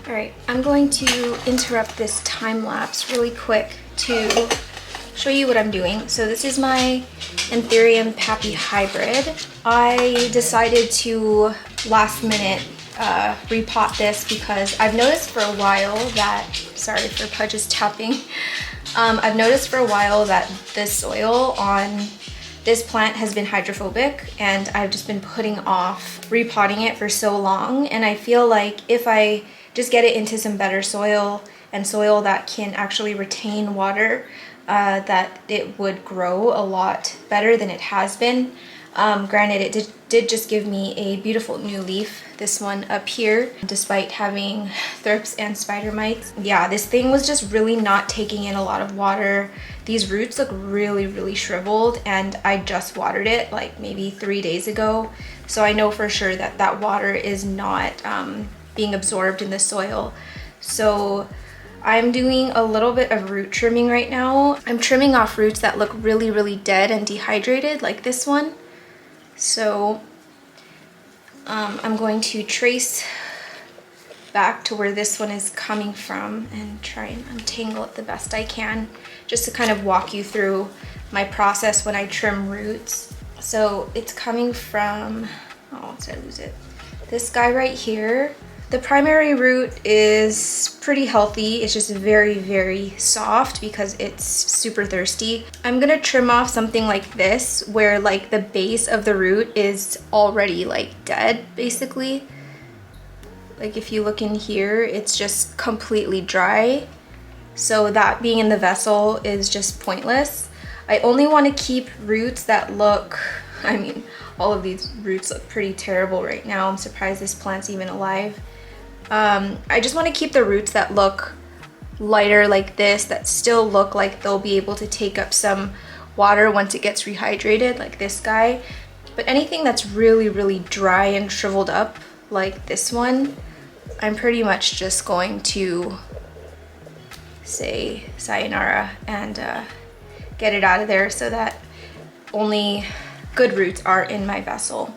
All right, I'm going to interrupt this time lapse really quick to show you what I'm doing. So this is my Anthurium Pappy hybrid. I decided to last minute repot this because I've noticed for a while that, sorry for Pudge's tapping, I've noticed for a while that the soil on this plant has been hydrophobic and I've just been putting off repotting it for so long, and I feel like if I just get it into some better soil and soil that can actually retain water, that it would grow a lot better than it has been. Granted, it did just give me a beautiful new leaf, this one up here, despite having thrips and spider mites. Yeah, this thing was just really not taking in a lot of water. These roots look really, really shriveled, and I just watered it like maybe 3 days ago. So I know for sure that that water is not being absorbed in the soil. So I'm doing a little bit of root trimming right now. I'm trimming off roots that look really, really dead and dehydrated, like this one. So I'm going to trace back to where this one is coming from and try and untangle it the best I can, just to kind of walk you through my process when I trim roots. So it's coming from, oh, did I lose it? This guy right here. The primary root is pretty healthy. It's just very, very soft because it's super thirsty. I'm gonna trim off something like this where like the base of the root is already like dead, basically. Like if you look in here, it's just completely dry. So that being in the vessel is just pointless. I only want to keep roots that look, I mean, all of these roots look pretty terrible right now. I'm surprised this plant's even alive. I just want to keep the roots that look lighter like this, that still look like they'll be able to take up some water once it gets rehydrated, like this guy. But anything that's really, really dry and shriveled up, like this one, I'm pretty much just going to say sayonara and get it out of there so that only good roots are in my vessel.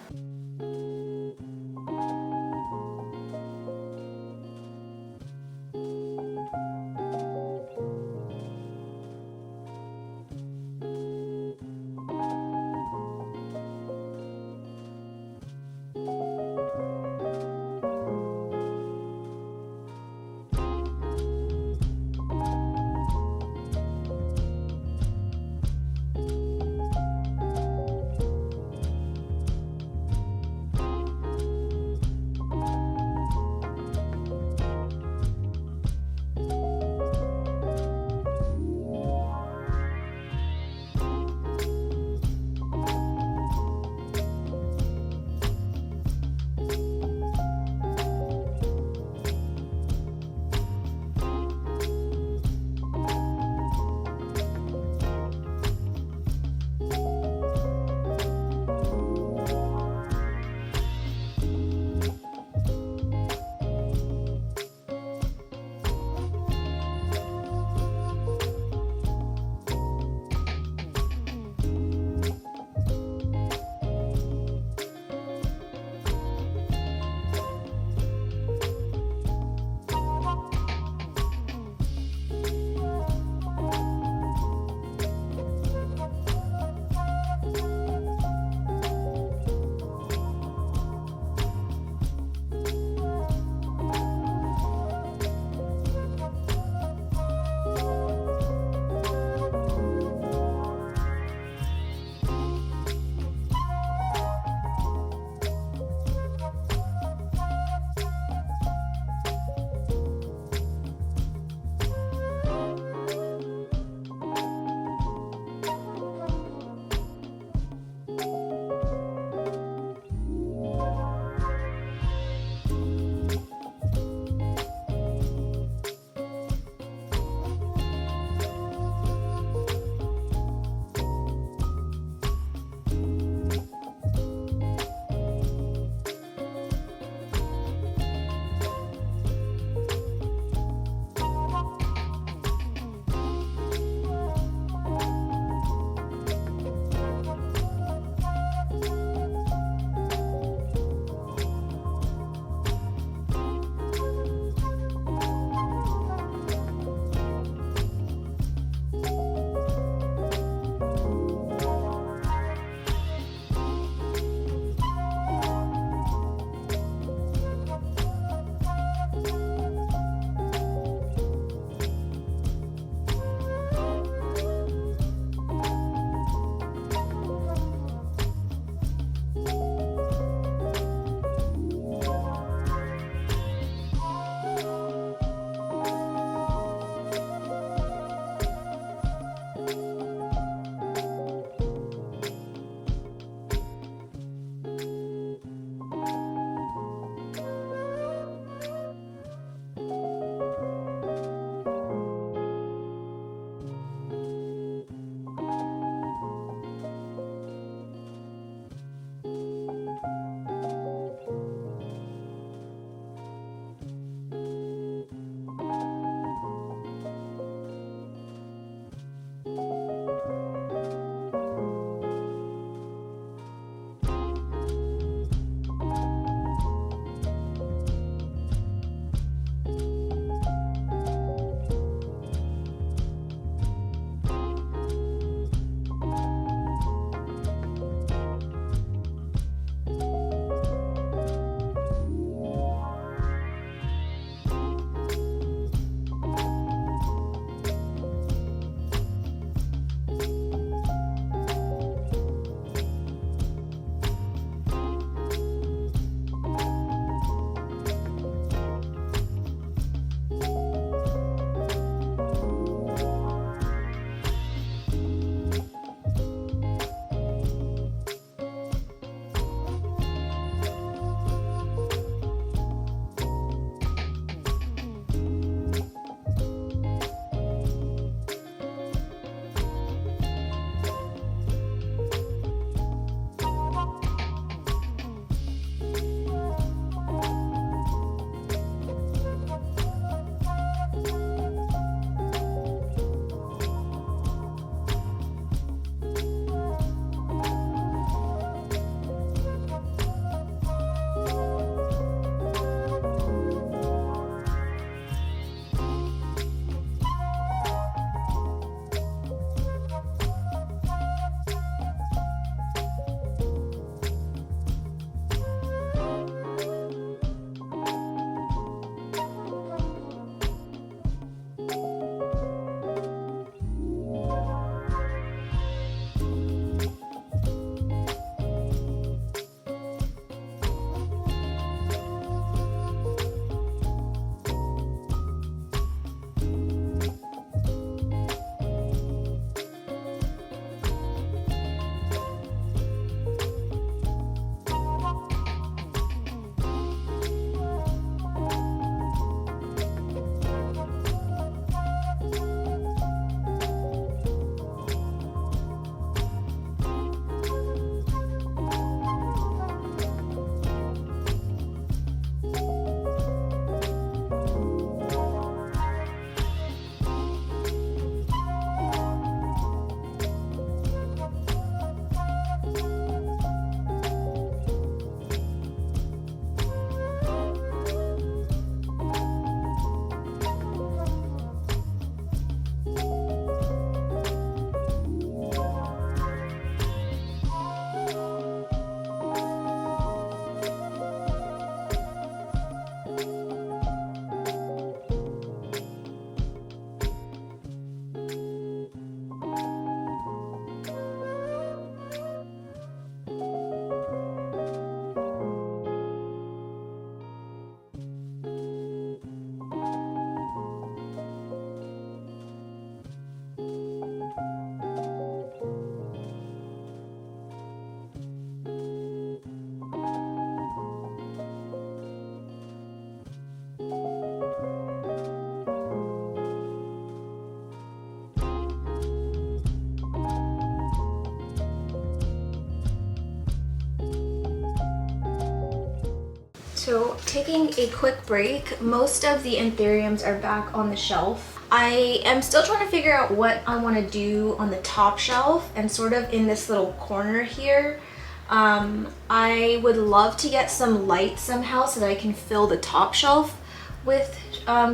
So taking a quick break, most of the anthuriums are back on the shelf. I am still trying to figure out what I want to do on the top shelf and sort of in this little corner here. I would love to get some light somehow so that I can fill the top shelf with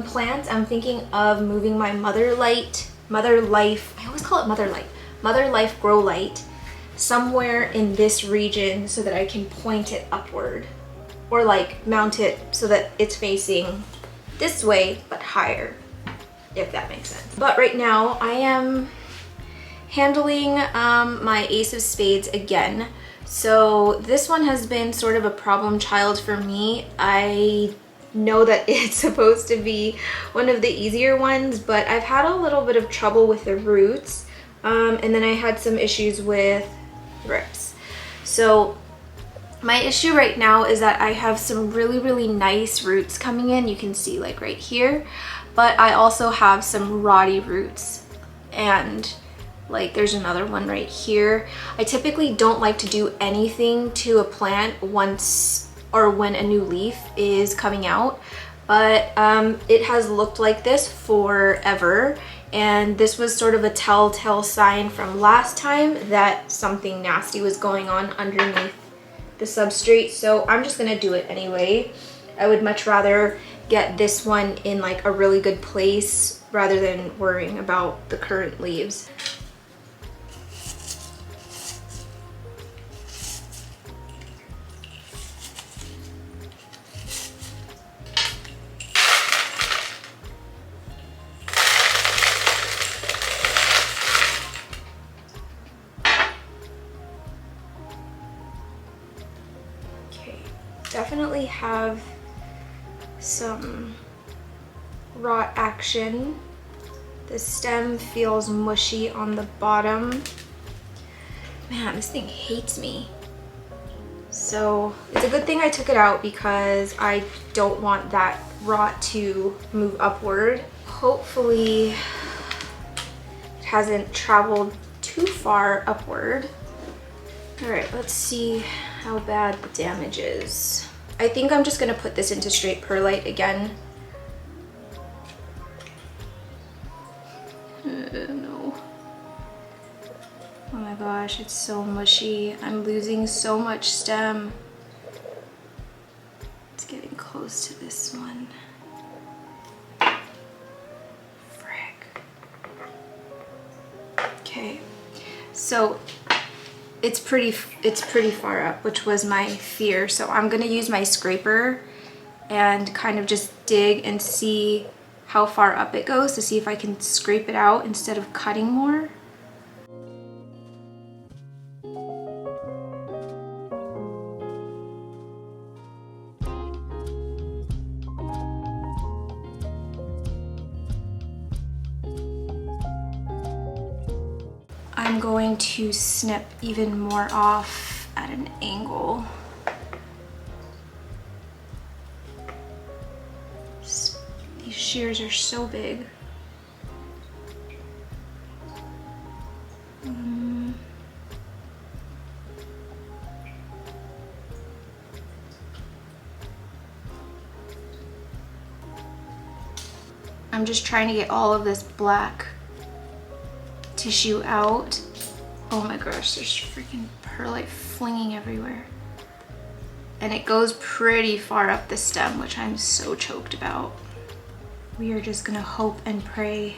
plants. I'm thinking of moving my Mother Life, I always call it Mother Life grow light somewhere in this region so that I can point it upward, or like mount it so that it's facing this way but higher, if that makes sense. But right now I am handling my Ace of Spades again. So this one has been sort of a problem child for me. I know that it's supposed to be one of the easier ones, but I've had a little bit of trouble with the roots, and then I had some issues with thrips. So my issue right now is that I have some really nice roots coming in. You can see like right here, but I also have some rotty roots, and like there's another one right here. I typically don't like to do anything to a plant once or when a new leaf is coming out, but it has looked like this forever, and this was sort of a telltale sign from last time that something nasty was going on underneath the substrate. So I'm just gonna do it anyway. I would much rather get this one in like a really good place rather than worrying about the current leaves. Definitely have some rot action. The stem feels mushy on the bottom. Man, this thing hates me. So it's a good thing I took it out because I don't want that rot to move upward. Hopefully it hasn't traveled too far upward. All right, let's see how bad the damage is. I think I'm just gonna put this into straight perlite again. No. Oh my gosh, it's so mushy. I'm losing so much stem. It's getting close to this one. Frick. Okay, so it's pretty far up, which was my fear. So I'm gonna use my scraper and kind of just dig and see how far up it goes to see if I can scrape it out instead of cutting more. I'm going to snip even more off at an angle. These shears are so big. I'm just trying to get all of this black tissue out. Oh my gosh, there's freaking perlite flinging everywhere. And it goes pretty far up the stem, which I'm so choked about. We are just gonna hope and pray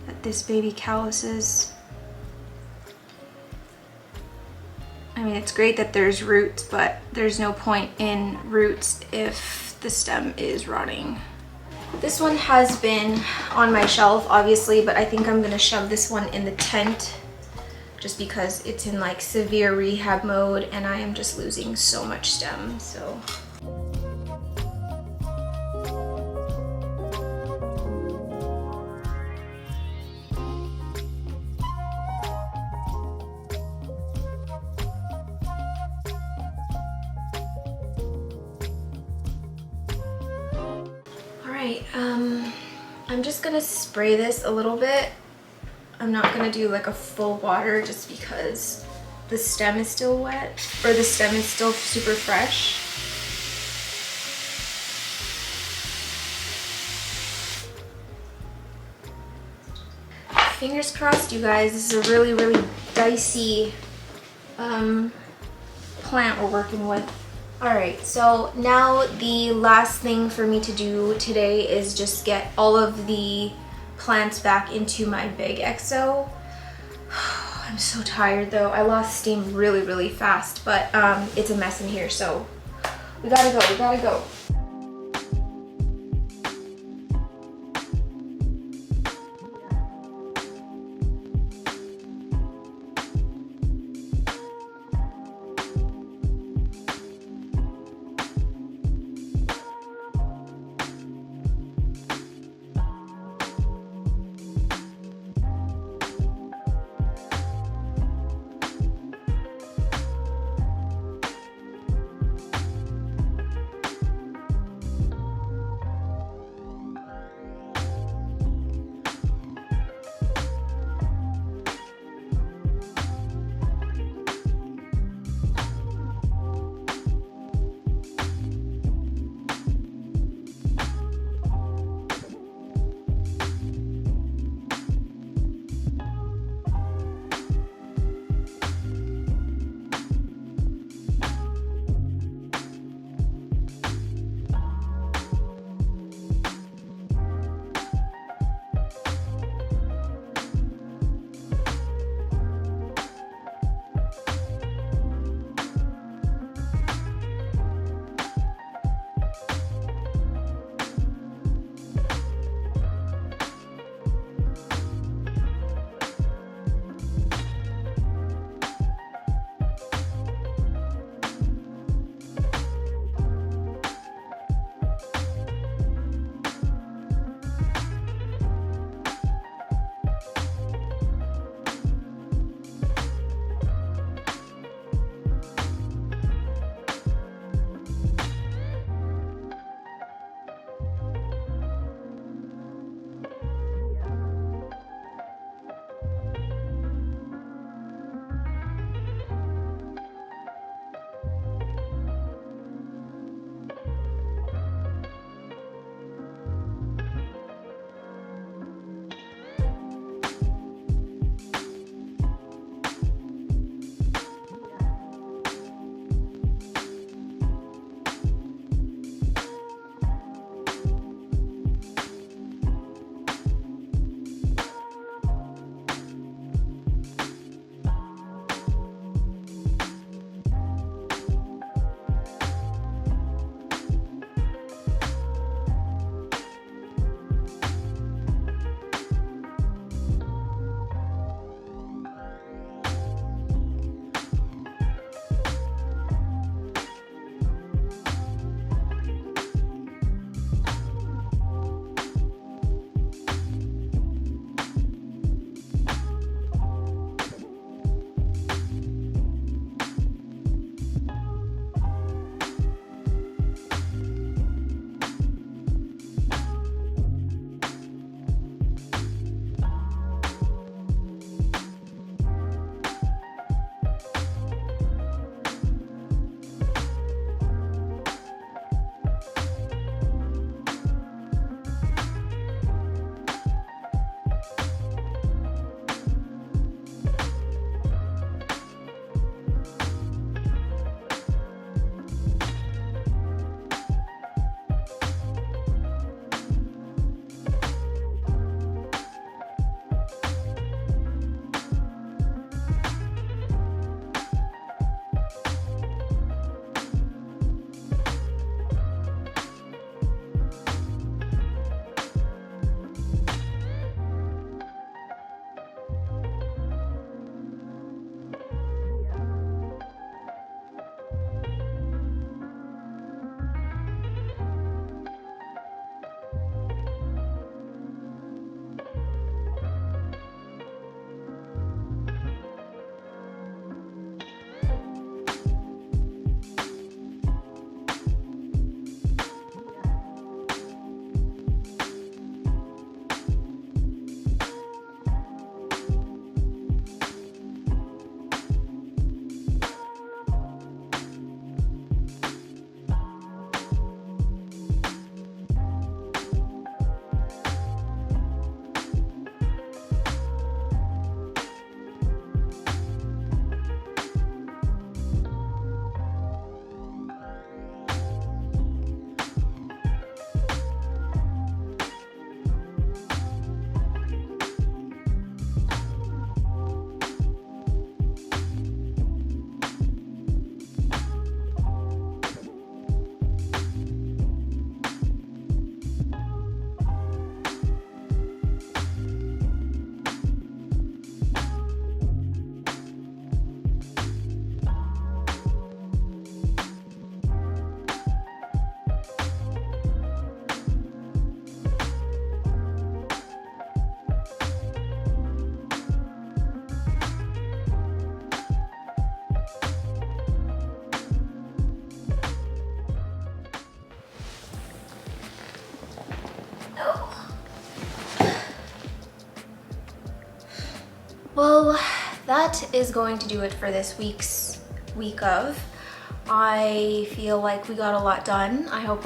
that this baby calluses. I mean, it's great that there's roots, but there's no point in roots if the stem is rotting. This one has been on my shelf, obviously, but I think I'm gonna shove this one in the tent just because it's in like severe rehab mode and I am just losing so much stem, so. I'm just gonna spray this a little bit. I'm not gonna do like a full water just because the stem is still wet, or the stem is still super fresh. fingers crossed, you guys. This is a really, really dicey plant we're working with. All right, so now the last thing for me to do today is just get all of the plants back into my big EXO. I'm so tired though. I lost steam really, really fast, but it's a mess in here, so we gotta go, we gotta go. Well, that is going to do it for this week's week of. I feel like we got a lot done. I hope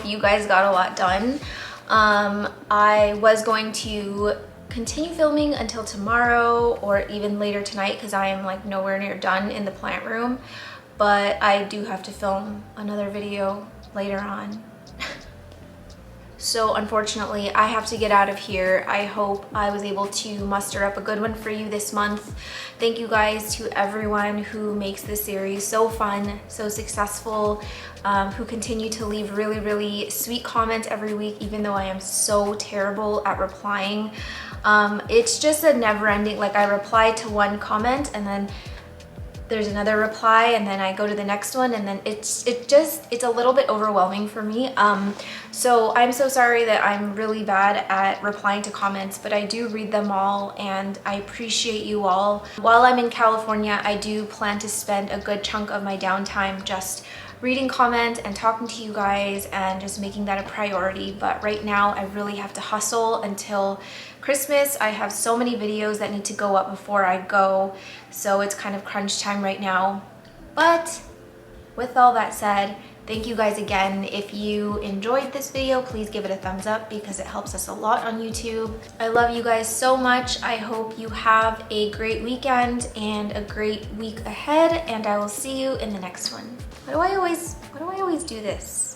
you guys got a lot done. I was going to continue filming until tomorrow or even later tonight because I am like nowhere near done in the plant room, but I do have to film another video later on. So unfortunately, I have to get out of here. I hope I was able to muster up a good one for you this month. Thank you guys to everyone who makes this series so fun, so successful, who continue to leave really, really sweet comments every week, even though I am so terrible at replying. It's just a never-ending, like I reply to one comment and then there's another reply and then I go to the next one, and then it's a little bit overwhelming for me. So I'm so sorry that I'm really bad at replying to comments, but I do read them all and I appreciate you all. While I'm in California, I do plan to spend a good chunk of my downtime just reading comments and talking to you guys and just making that a priority. But right now I really have to hustle until Christmas. I have so many videos that need to go up before I go, so it's kind of crunch time right now. But with all that said, thank you guys again. If you enjoyed this video, please give it a thumbs up because it helps us a lot on YouTube. I love you guys so much. I hope you have a great weekend and a great week ahead, and I will see you in the next one. Why do I always do this?